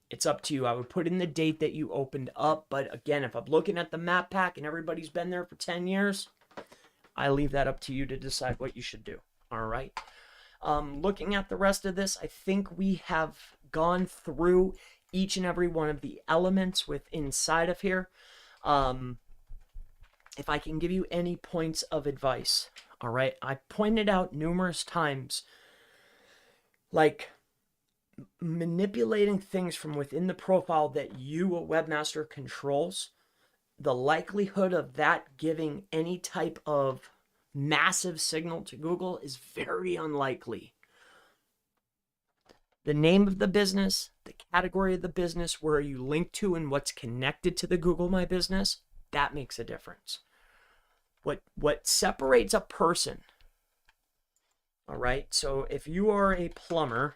it's up to you. I would put in the date that you opened up. But again, if I'm looking at the map pack and everybody's been there for 10 years, I leave that up to you to decide what you should do. All right. Looking at the rest of this, I think we have gone through each and every one of the elements inside of here. If I can give you any points of advice, all right, I pointed out numerous times, like manipulating things from within the profile that you, a webmaster, controls. The likelihood of that giving any type of massive signal to Google is very unlikely. The name of the business, the category of the business, where you link to and what's connected to the Google My Business, that makes a difference. What separates a person, all right? So if you are a plumber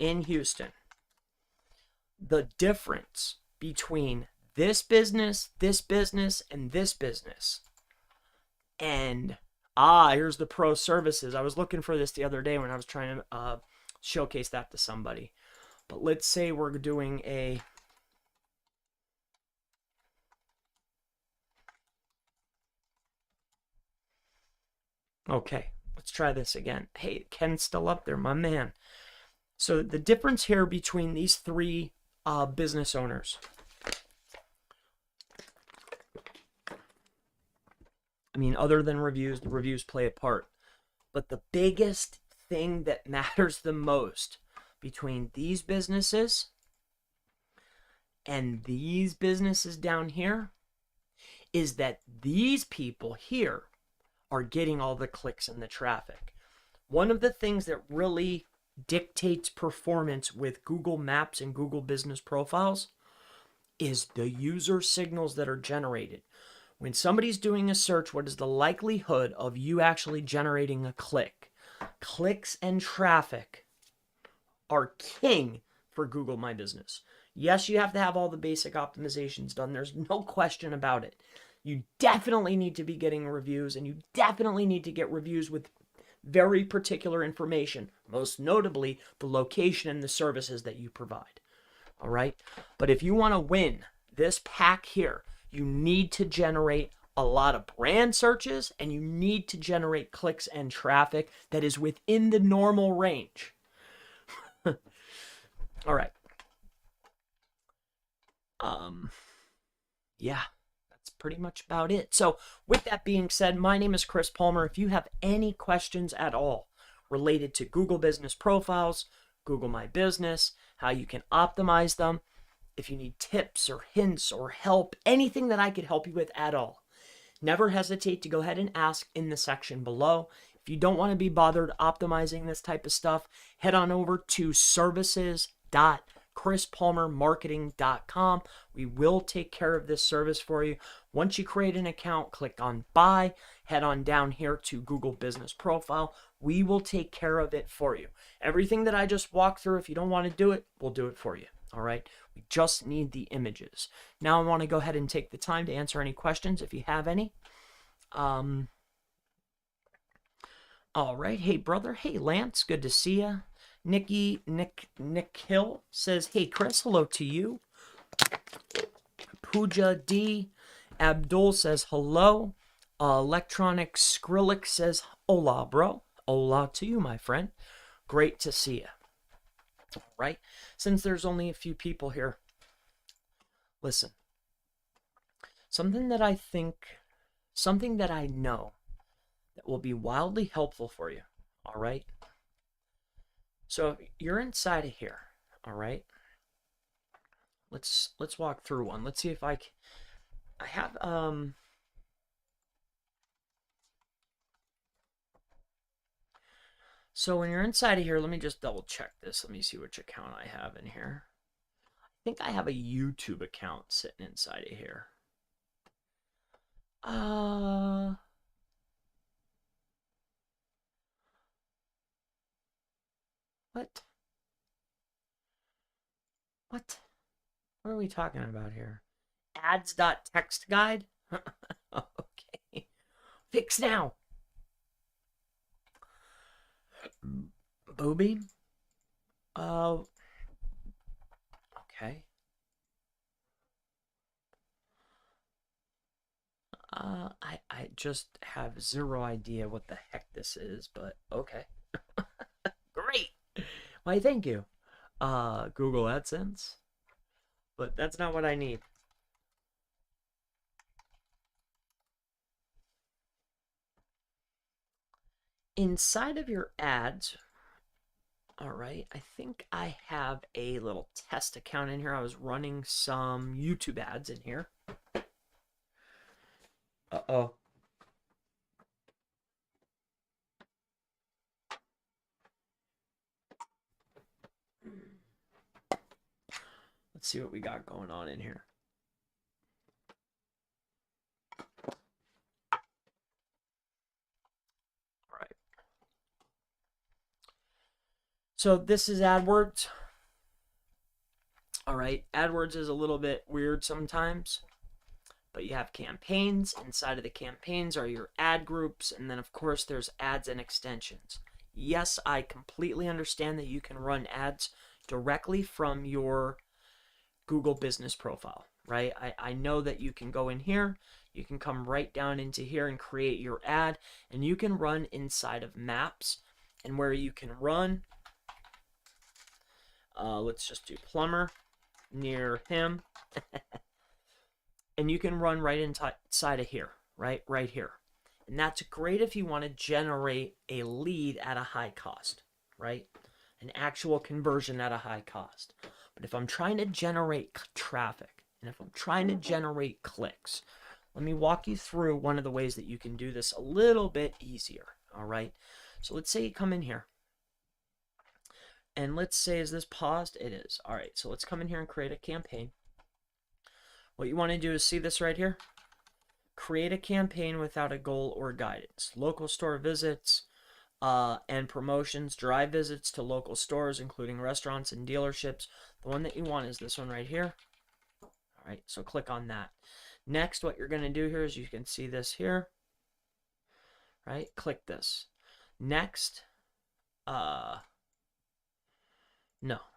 in Houston, the difference between this business, and this business, and here's the pro services. I was looking for this the other day when I was trying to showcase that to somebody. But let's say we're doing a okay, let's try this again. Hey, Ken's still up there, my man. So the difference here between these three business owners. I mean, other than reviews, the reviews play a part. But the biggest thing that matters the most between these businesses and these businesses down here is that these people here are getting all the clicks and the traffic. One of the things that really dictates performance with Google Maps and Google Business Profiles is the user signals that are generated. When somebody's doing a search, what is the likelihood of you actually generating a click? Clicks and traffic are king for Google My Business. Yes, you have to have all the basic optimizations done. There's no question about it. You definitely need to be getting reviews, and you definitely need to get reviews with very particular information, most notably the location and the services that you provide. All right? But if you want to win this pack here, you need to generate a lot of brand searches, and you need to generate clicks and traffic that is within the normal range. All right. Yeah, that's pretty much about it. So with that being said, my name is Chris Palmer. If you have any questions at all related to Google Business Profiles, Google My Business, how you can optimize them, if you need tips or hints or help, anything that I could help you with at all, never hesitate to go ahead and ask in the section below. If you don't want to be bothered optimizing this type of stuff, head on over to services.chrispalmermarketing.com. We will take care of this service for you. Once you create an account, click on buy, head on down here to Google Business Profile. We will take care of it for you. Everything that I just walked through, if you don't want to do it, we'll do it for you. All right. We just need the images. Now I want to go ahead and take the time to answer any questions if you have any. All right. Hey, brother. Hey, Lance. Good to see you. Nick Hill says, hey, Chris, hello to you. Pooja D. Abdul says, hello. Electronic Skrillex says, hola, bro. Hola to you, my friend. Great to see you. All right. Since there's only a few people here, listen. Something that I know that will be wildly helpful for you. All right. So you're inside of here. All right. Let's walk through one. Let's see if I have So when you're inside of here, let me just double check this. Let me see which account I have in here. I think I have a YouTube account sitting inside of here. What? What are we talking about here? Ads.textguide? Okay. Fix now. Booby? Okay. I just have zero idea what the heck this is, but okay. Great. Why, thank you. Google AdSense. But that's not what I need. Inside of your ads, all right, I think I have a little test account in here. I was running some YouTube ads in here. Uh-oh. Let's see what we got going on in here. All right. So this is AdWords. All right. AdWords is a little bit weird sometimes, but you have campaigns. Inside of the campaigns are your ad groups, and then of course there's ads and extensions. Yes, I completely understand that you can run ads directly from your Google Business Profile, right? I know that you can go in here, you can come right down into here and create your ad, and you can run inside of Maps, and where you can run, let's just do plumber near him, and you can run right inside of here, right here. And that's great if you want to generate a lead at a high cost, right? An actual conversion at a high cost. But if I'm trying to generate traffic, and if I'm trying to generate clicks, let me walk you through one of the ways that you can do this a little bit easier. All right. So let's say you come in here. And let's say, is this paused? It is. All right. So let's come in here and create a campaign. What you want to do is see this right here. Create a campaign without a goal or guidance. Local store visits and promotions. Drive visits to local stores, including restaurants and dealerships. The one that you want is this one right here. All right. So click on that. Next, what you're going to do here is you can see this here. Right? Click this. Next. No,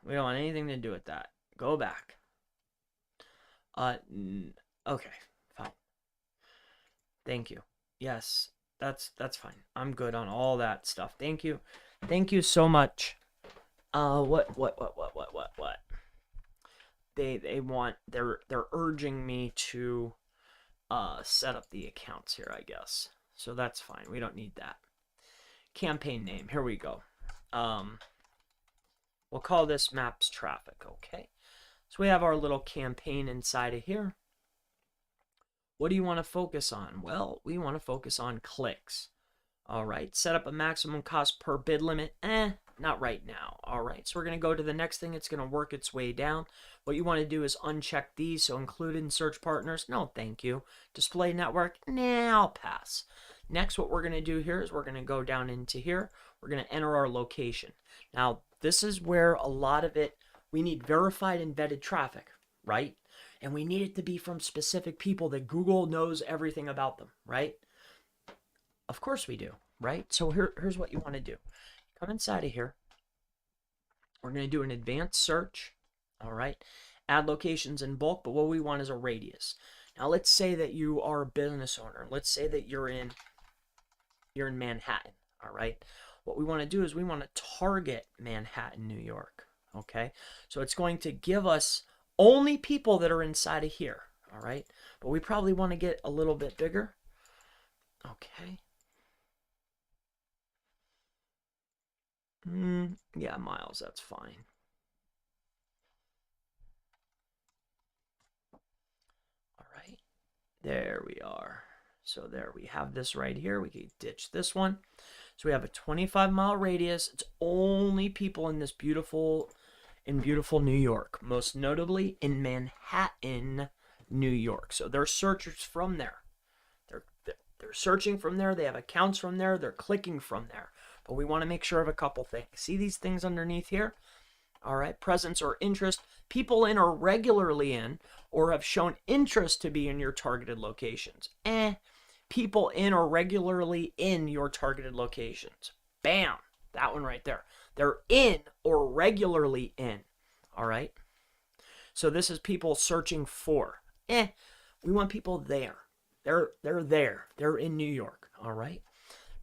we don't want anything to do with that. Go back. Okay, fine. Thank you. Yes, that's fine. I'm good on all that stuff. Thank you. Thank you so much. What? They're urging me to set up the accounts here, I guess. So that's fine. We don't need that. Campaign name. Here we go. We'll call this Maps Traffic, okay? So we have our little campaign inside of here. What do you want to focus on? Well, we want to focus on clicks. All right, set up a maximum cost per bid limit. Not right now. All right, so we're going to go to the next thing. It's going to work its way down. What you want to do is uncheck these. So included in search partners. No, thank you. Display network. Nah, I'll pass. Next, what we're going to do here is we're going to go down into here. We're going to enter our location. Now, this is where a lot of it, we need verified and vetted traffic, right? And we need it to be from specific people that Google knows everything about them, right? Of course we do, right? So here's what you want to do. Come inside of here. We're going to do an advanced search, all right? Add locations in bulk, but what we want is a radius. Now, let's say that you are a business owner. Let's say that you're in Manhattan, all right? What we want to do is we want to target Manhattan, New York, okay? So it's going to give us only people that are inside of here, all right? But we probably want to get a little bit bigger, okay? Yeah, miles, that's fine. All right, there we are. So there we have this right here. We can ditch this one. So we have a 25-mile radius. It's only people in this beautiful New York, most notably in Manhattan, New York. So they're searchers from there. They're searching from there. They have accounts from there. They're clicking from there. But we want to make sure of a couple things. See these things underneath here? All right, presence or interest. People in or regularly in or have shown interest to be in your targeted locations. People in or regularly in your targeted locations. Bam, that one right there. They're in or regularly in, all right? So this is people searching for. We want people there. They're there. They're in New York, all right?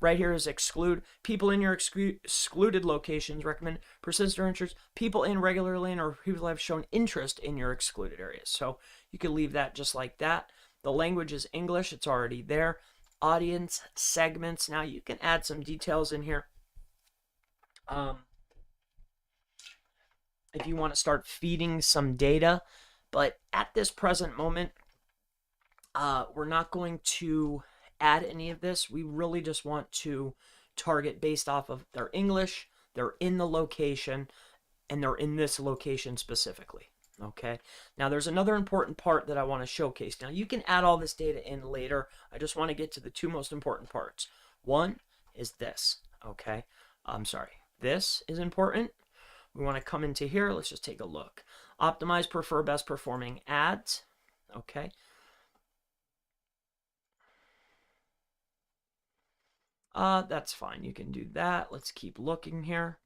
Right here is exclude. People in your excluded locations recommend persistent or interest. People in regularly in or people have shown interest in your excluded areas. So you can leave that just like that. The language is English. It's already there. Audience segments. Now you can add some details in here. If you want to start feeding some data. But at this present moment, we're not going to add any of this. We really just want to target based off of their English, they're in the location, and they're in this location specifically. Okay, now there's another important part that I want to showcase. Now you can add all this data in later. I just want to get to the two most important parts. One is this, okay? I'm sorry, this is important. We want to come into here. Let's just take a look. Optimize, prefer best performing ads, okay? That's fine. You can do that. Let's keep looking here.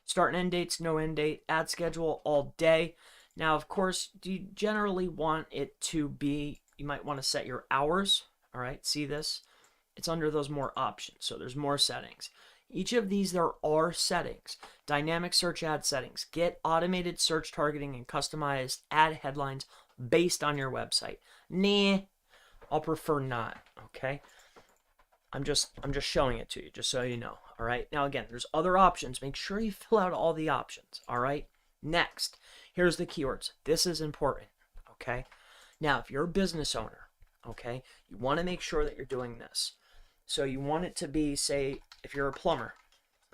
Start and end dates, no end date, ad schedule all day. Now, of course, do you generally want it to be, you might want to set your hours. All right, see this? It's under those more options. So there's more settings. Each of these, there are settings. Dynamic search ad settings. Get automated search targeting and customized ad headlines based on your website. Nah, I'll prefer not, okay? I'm just showing it to you, just so you know, all right? Now, again, there's other options. Make sure you fill out all the options, all right? Next, here's the keywords. This is important, okay? Now, if you're a business owner, okay? You want to make sure that you're doing this. So you want it to be, say, if you're a plumber,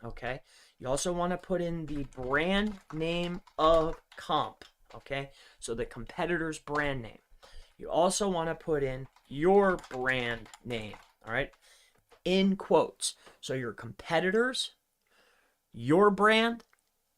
okay? You also want to put in the brand name of comp, okay? So the competitor's brand name. You also want to put in your brand name, all right? In quotes. So your competitors, your brand,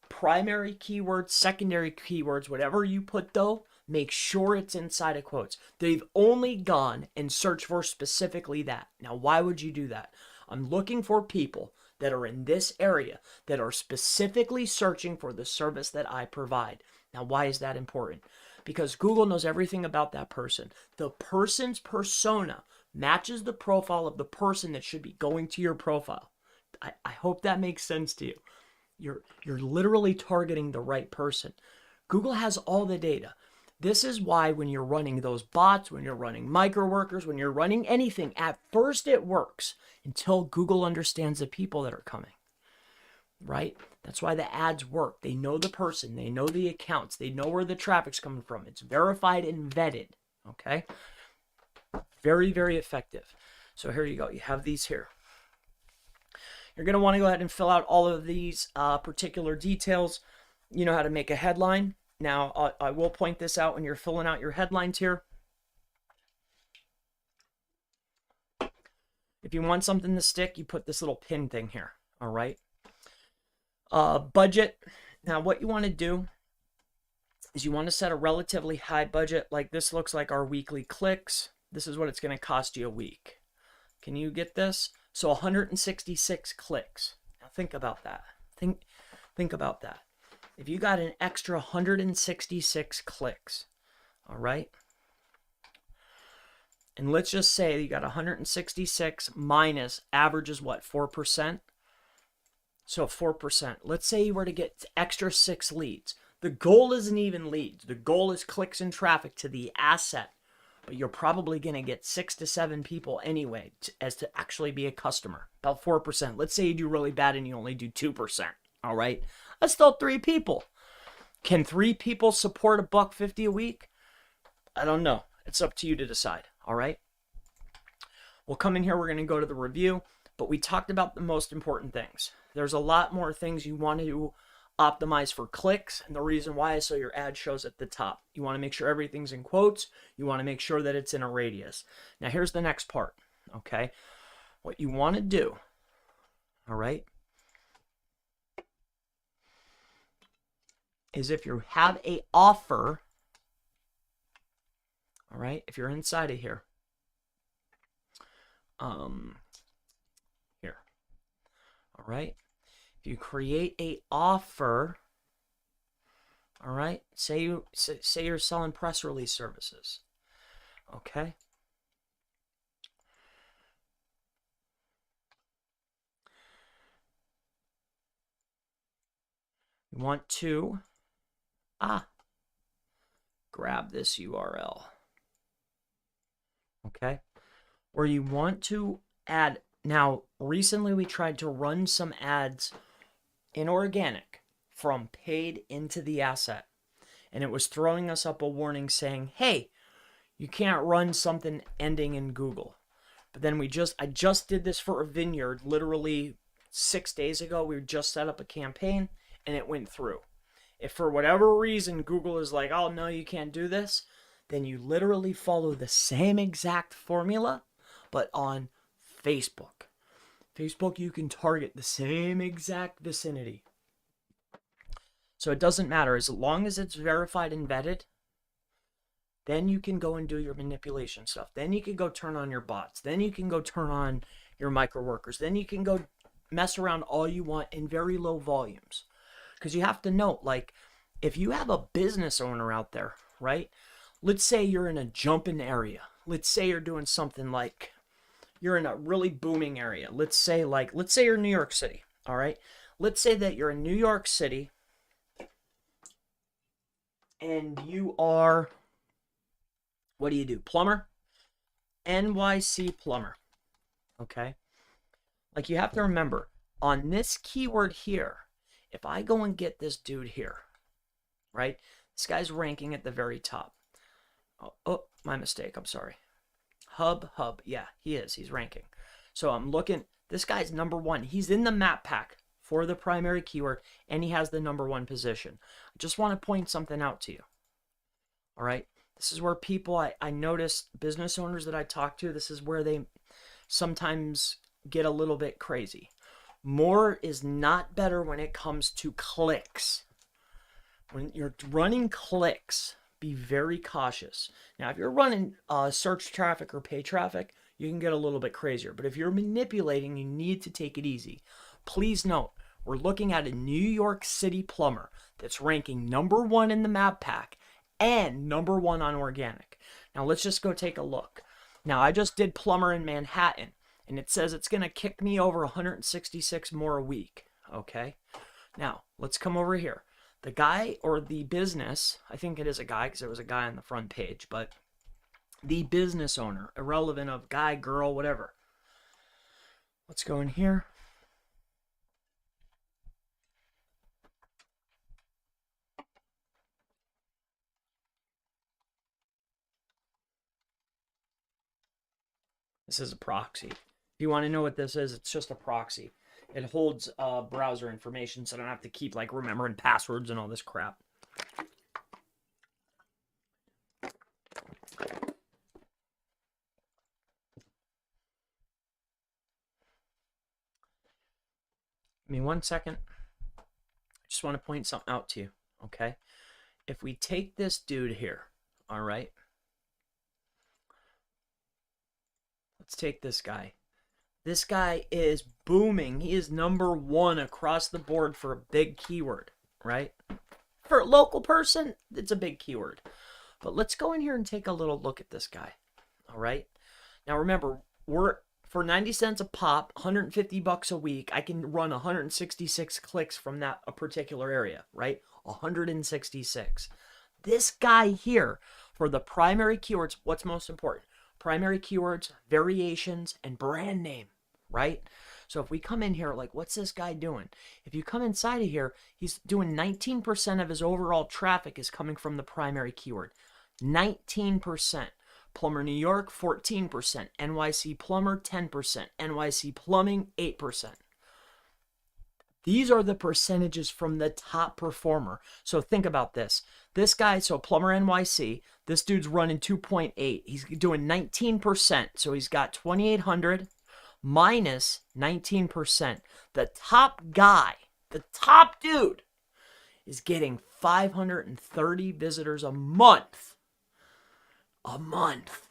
primary keywords, secondary keywords, whatever you put though, make sure it's inside of quotes. They've only gone and searched for specifically that. Now, why would you do that? I'm looking for people that are in this area that are specifically searching for the service that I provide. Now, why is that important? Because Google knows everything about that person. The person's persona matches the profile of the person that should be going to your profile. I hope that makes sense to you. You're literally targeting the right person. Google has all the data. This is why when you're running those bots, when you're running micro workers, when you're running anything, at first it works until Google understands the people that are coming, right? That's why the ads work. They know the person, they know the accounts, they know where the traffic's coming from. It's verified and vetted, okay? Very, very effective. So here you go. You have these here. You're going to want to go ahead and fill out all of these particular details. You know how to make a headline. Now, I will point this out when you're filling out your headlines here. If you want something to stick, you put this little pin thing here, all right? Budget. Now, what you want to do is you want to set a relatively high budget. Like this looks like our weekly clicks. This is what it's going to cost you a week. Can you get this? So 166 clicks. Now think about that. Think about that. If you got an extra 166 clicks, all right? And let's just say you got 166 minus average is what, 4%? So 4%. Let's say you were to get extra 6 leads. The goal isn't even leads. The goal is clicks and traffic to the asset. But you're probably going to get 6 to 7 people anyway as to actually be a customer. About 4%. Let's say you do really bad and you only do 2%. All right? That's still 3 people. Can 3 people support $1.50 a week? I don't know. It's up to you to decide. All right? We'll come in here. We're going to go to the review. But we talked about the most important things. There's a lot more things you want to optimize for clicks, and the reason why is so your ad shows at the top. You want to make sure everything's in quotes. You want to make sure that it's in a radius. Now here's the next part, okay? What you want to do, all right, is if you have a offer, all right, if you're inside of here, here, all right, if you create a offer, all right, say you're selling press release services, okay, you want to grab this URL, okay, where you want to add. Now recently we tried to run some ads in organic from paid into the asset, and it was throwing us up a warning saying, hey, you can't run something ending in Google. But then I just did this for a vineyard literally 6 days ago. We just set up a campaign and it went through. If for whatever reason Google is like, oh no, you can't do this, then you literally follow the same exact formula, but on Facebook. Facebook, you can target the same exact vicinity. So it doesn't matter. As long as it's verified and vetted, then you can go and do your manipulation stuff. Then you can go turn on your bots. Then you can go turn on your micro workers. Then you can go mess around all you want in very low volumes. Because you have to note, like, if you have a business owner out there, right? Let's say you're in a jumping area. Let's say you're doing something like you're in a really booming area. Let's say you're in New York City, all right? Let's say that you're in New York City and you are, what do? Plumber? NYC plumber, okay? Like, you have to remember, on this keyword here, if I go and get this dude here, right? This guy's ranking at the very top. Oh, my mistake. I'm sorry. Hub. Yeah, he is. He's ranking. So I'm looking. This guy's number one. He's in the map pack for the primary keyword, and he has the number one position. I just want to point something out to you. All right. This is where people, I notice business owners that I talk to, this is where they sometimes get a little bit crazy. More is not better when it comes to clicks. When you're running clicks, be very cautious. Now, if you're running search traffic or pay traffic, you can get a little bit crazier. But if you're manipulating, you need to take it easy. Please note, we're looking at a New York City plumber that's ranking number one in the map pack and number one on organic. Now, let's just go take a look. Now, I just did plumber in Manhattan, and it says it's going to kick me over 166 more a week. Okay? Now, let's come over here. The guy or the business, I think it is a guy because there was a guy on the front page, but the business owner, irrelevant of guy, girl, whatever. Let's go in here. This is a proxy. If you want to know what this is, it's just a proxy. It holds browser information, so I don't have to keep like remembering passwords and all this crap. Give me 1 second. I just want to point something out to you, okay? If we take this dude here, all right? Let's take this guy. This guy is booming. He is number one across the board for a big keyword, right? For a local person, it's a big keyword. But let's go in here and take a little look at this guy, all right? Now remember, we're for 90 cents a pop, 150 bucks a week, I can run 166 clicks from that a particular area, right? 166. This guy here, for the primary keywords, what's most important? Primary keywords, variations, and brand name, right? So if we come in here, like, what's this guy doing? If you come inside of here, he's doing 19% of his overall traffic is coming from the primary keyword. 19%. Plumber New York, 14%. NYC Plumber, 10%. NYC Plumbing, 8%. These are the percentages from the top performer. So think about this. This guy, so Plumber NYC, this dude's running 2.8. He's doing 19%. So he's got 2,800 minus 19%. The top guy, the top dude, is getting 530 visitors a month. A month.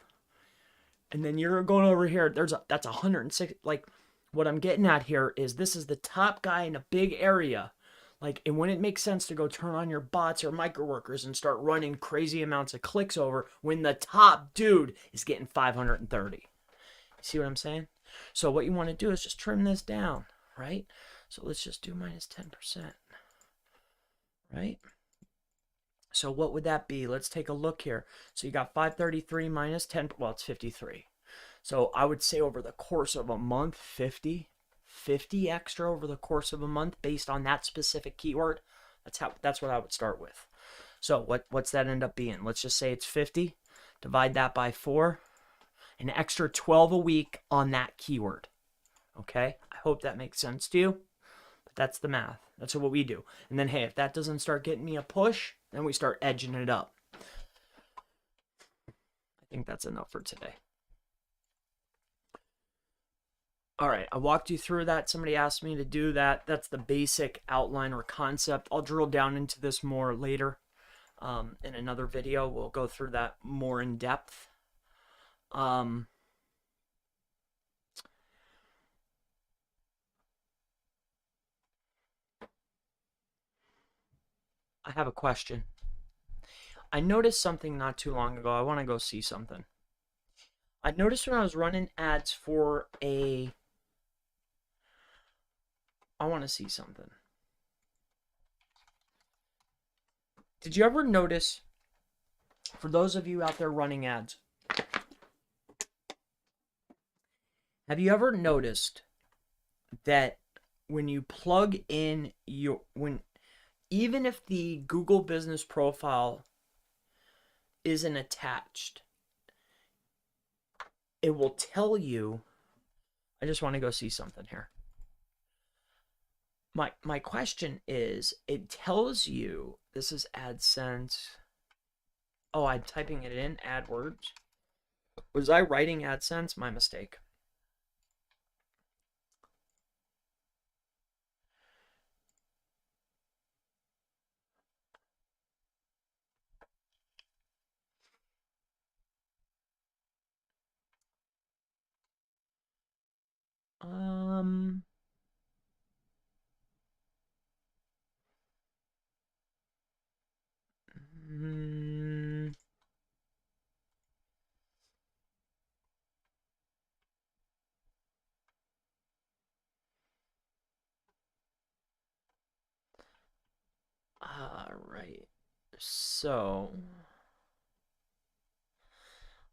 And then you're going over here, that's 106. Like, what I'm getting at here is this is the top guy in a big area. Like, and when it makes sense to go turn on your bots or microworkers and start running crazy amounts of clicks over when the top dude is getting 530. See what I'm saying? So what you want to do is just trim this down, right? So let's just do minus 10%, right? So what would that be? Let's take a look here. So you got 533 minus 10, well, it's 53. So I would say over the course of a month, 50 extra over the course of a month based on that specific keyword. That's what I would start with. So what's that end up being? Let's just say it's 50. Divide that by 4. An extra 12 a week on that keyword. Okay? I hope that makes sense to you. But that's the math. That's what we do. And then, hey, if that doesn't start getting me a push, then we start edging it up. I think that's enough for today. All right, I walked you through that. Somebody asked me to do that. That's the basic outline or concept. I'll drill down into this more later in another video. We'll go through that more in depth. I have a question. I noticed something not too long ago. I want to go see something. I noticed when I was running ads for I want to see something. Did you ever notice, for those of you out there running ads, have you ever noticed that when you plug in even if the Google business profile isn't attached, it will tell you. I just want to go see something here. My question is, it tells you this is AdSense. Oh, I'm typing it in AdWords. Was I writing AdSense? My mistake. Um. mm, right. So,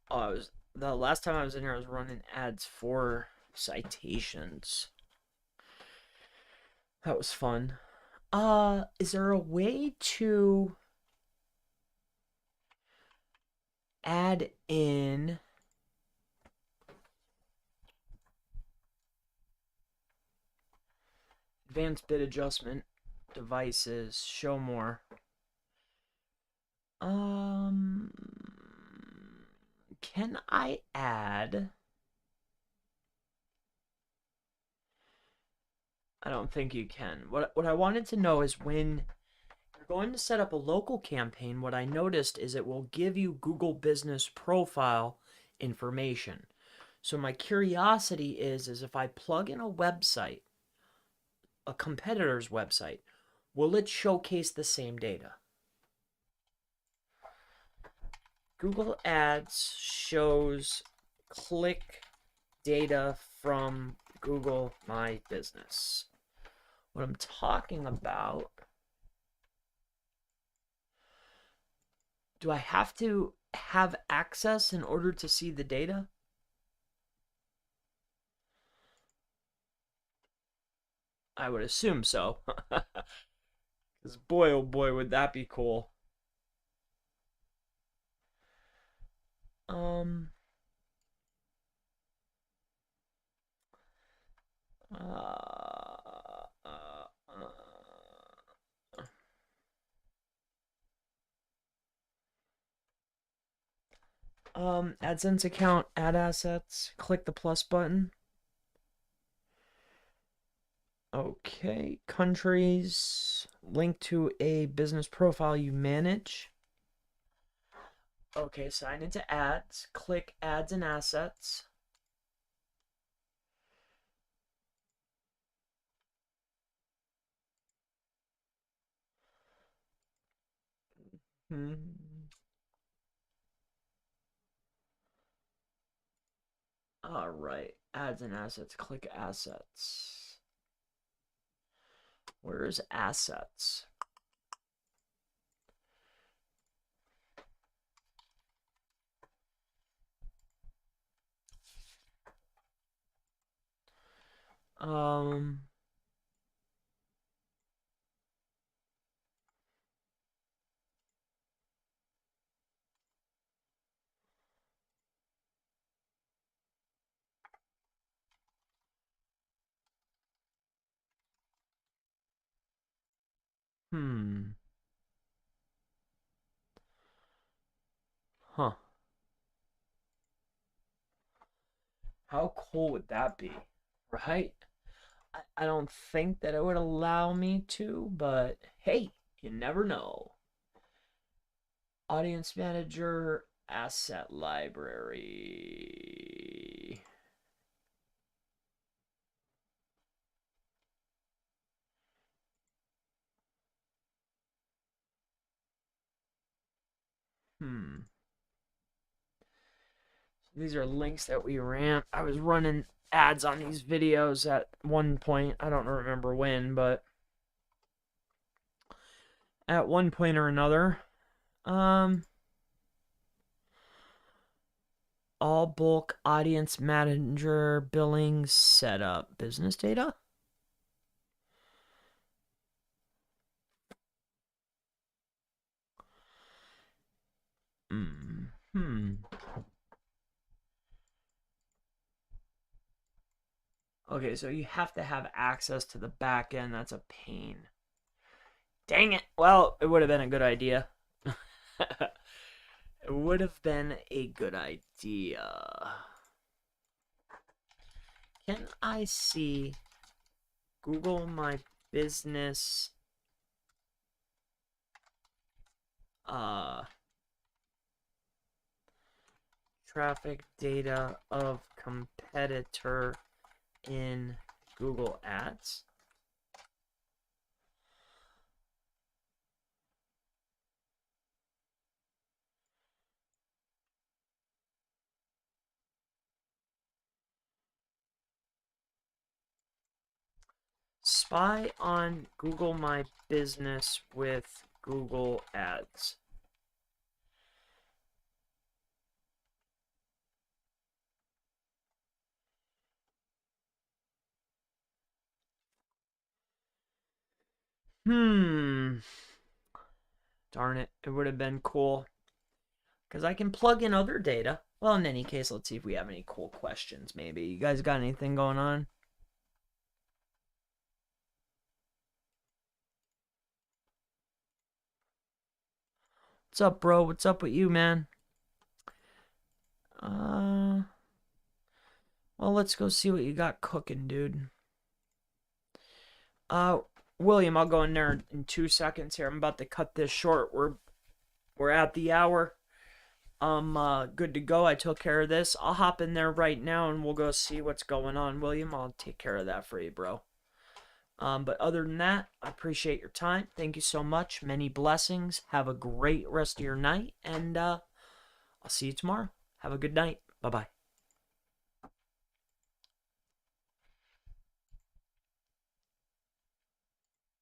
I was the last time I was in here. I was running ads for citations. That was fun. Is there a way to add in advanced bid adjustment devices? Show more. Um, can I add? I don't think you can. What I wanted to know is when you're going to set up a local campaign, what I noticed is it will give you Google Business Profile information. So my curiosity is if I plug in a website, a competitor's website, will it showcase the same data? Google Ads shows click data from Google My Business. What I'm talking about, do I have to have access in order to see the data? I would assume so. Because boy, oh boy, would that be cool. Um, uh, uh, AdSense account, add assets, click the plus button. Okay, countries, link to a business profile you manage. Okay, sign into ads, click ads and assets. Hmm. All right, ads and assets, click assets. Where's assets? Um, hmm. Huh. How cool would that be? Right? I don't think that it would allow me to, but hey, you never know. Audience manager, asset library. Hmm. These are links that we ran. I was running ads on these videos at one point. I don't remember when, but at one point or another. Um, all bulk audience manager billing setup business data. Hmm. Okay, so you have to have access to the back end. That's a pain. Dang it. Well, it would have been a good idea. It would have been a good idea. Can I see Google My Business traffic data of competitor in Google Ads? Spy on Google My Business with Google Ads. Darn it, it would have been cool. Because I can plug in other data. Well, in any case, let's see if we have any cool questions, maybe. You guys got anything going on? What's up, bro? What's up with you, man? Well, let's go see what you got cooking, dude. William, I'll go in there in 2 seconds here. I'm about to cut this short. We're at the hour. I'm good to go. I took care of this. I'll hop in there right now and we'll go see what's going on, William. I'll take care of that for you, bro. But other than that, I appreciate your time. Thank you so much. Many blessings. Have a great rest of your night, and I'll see you tomorrow. Have a good night. Bye-bye.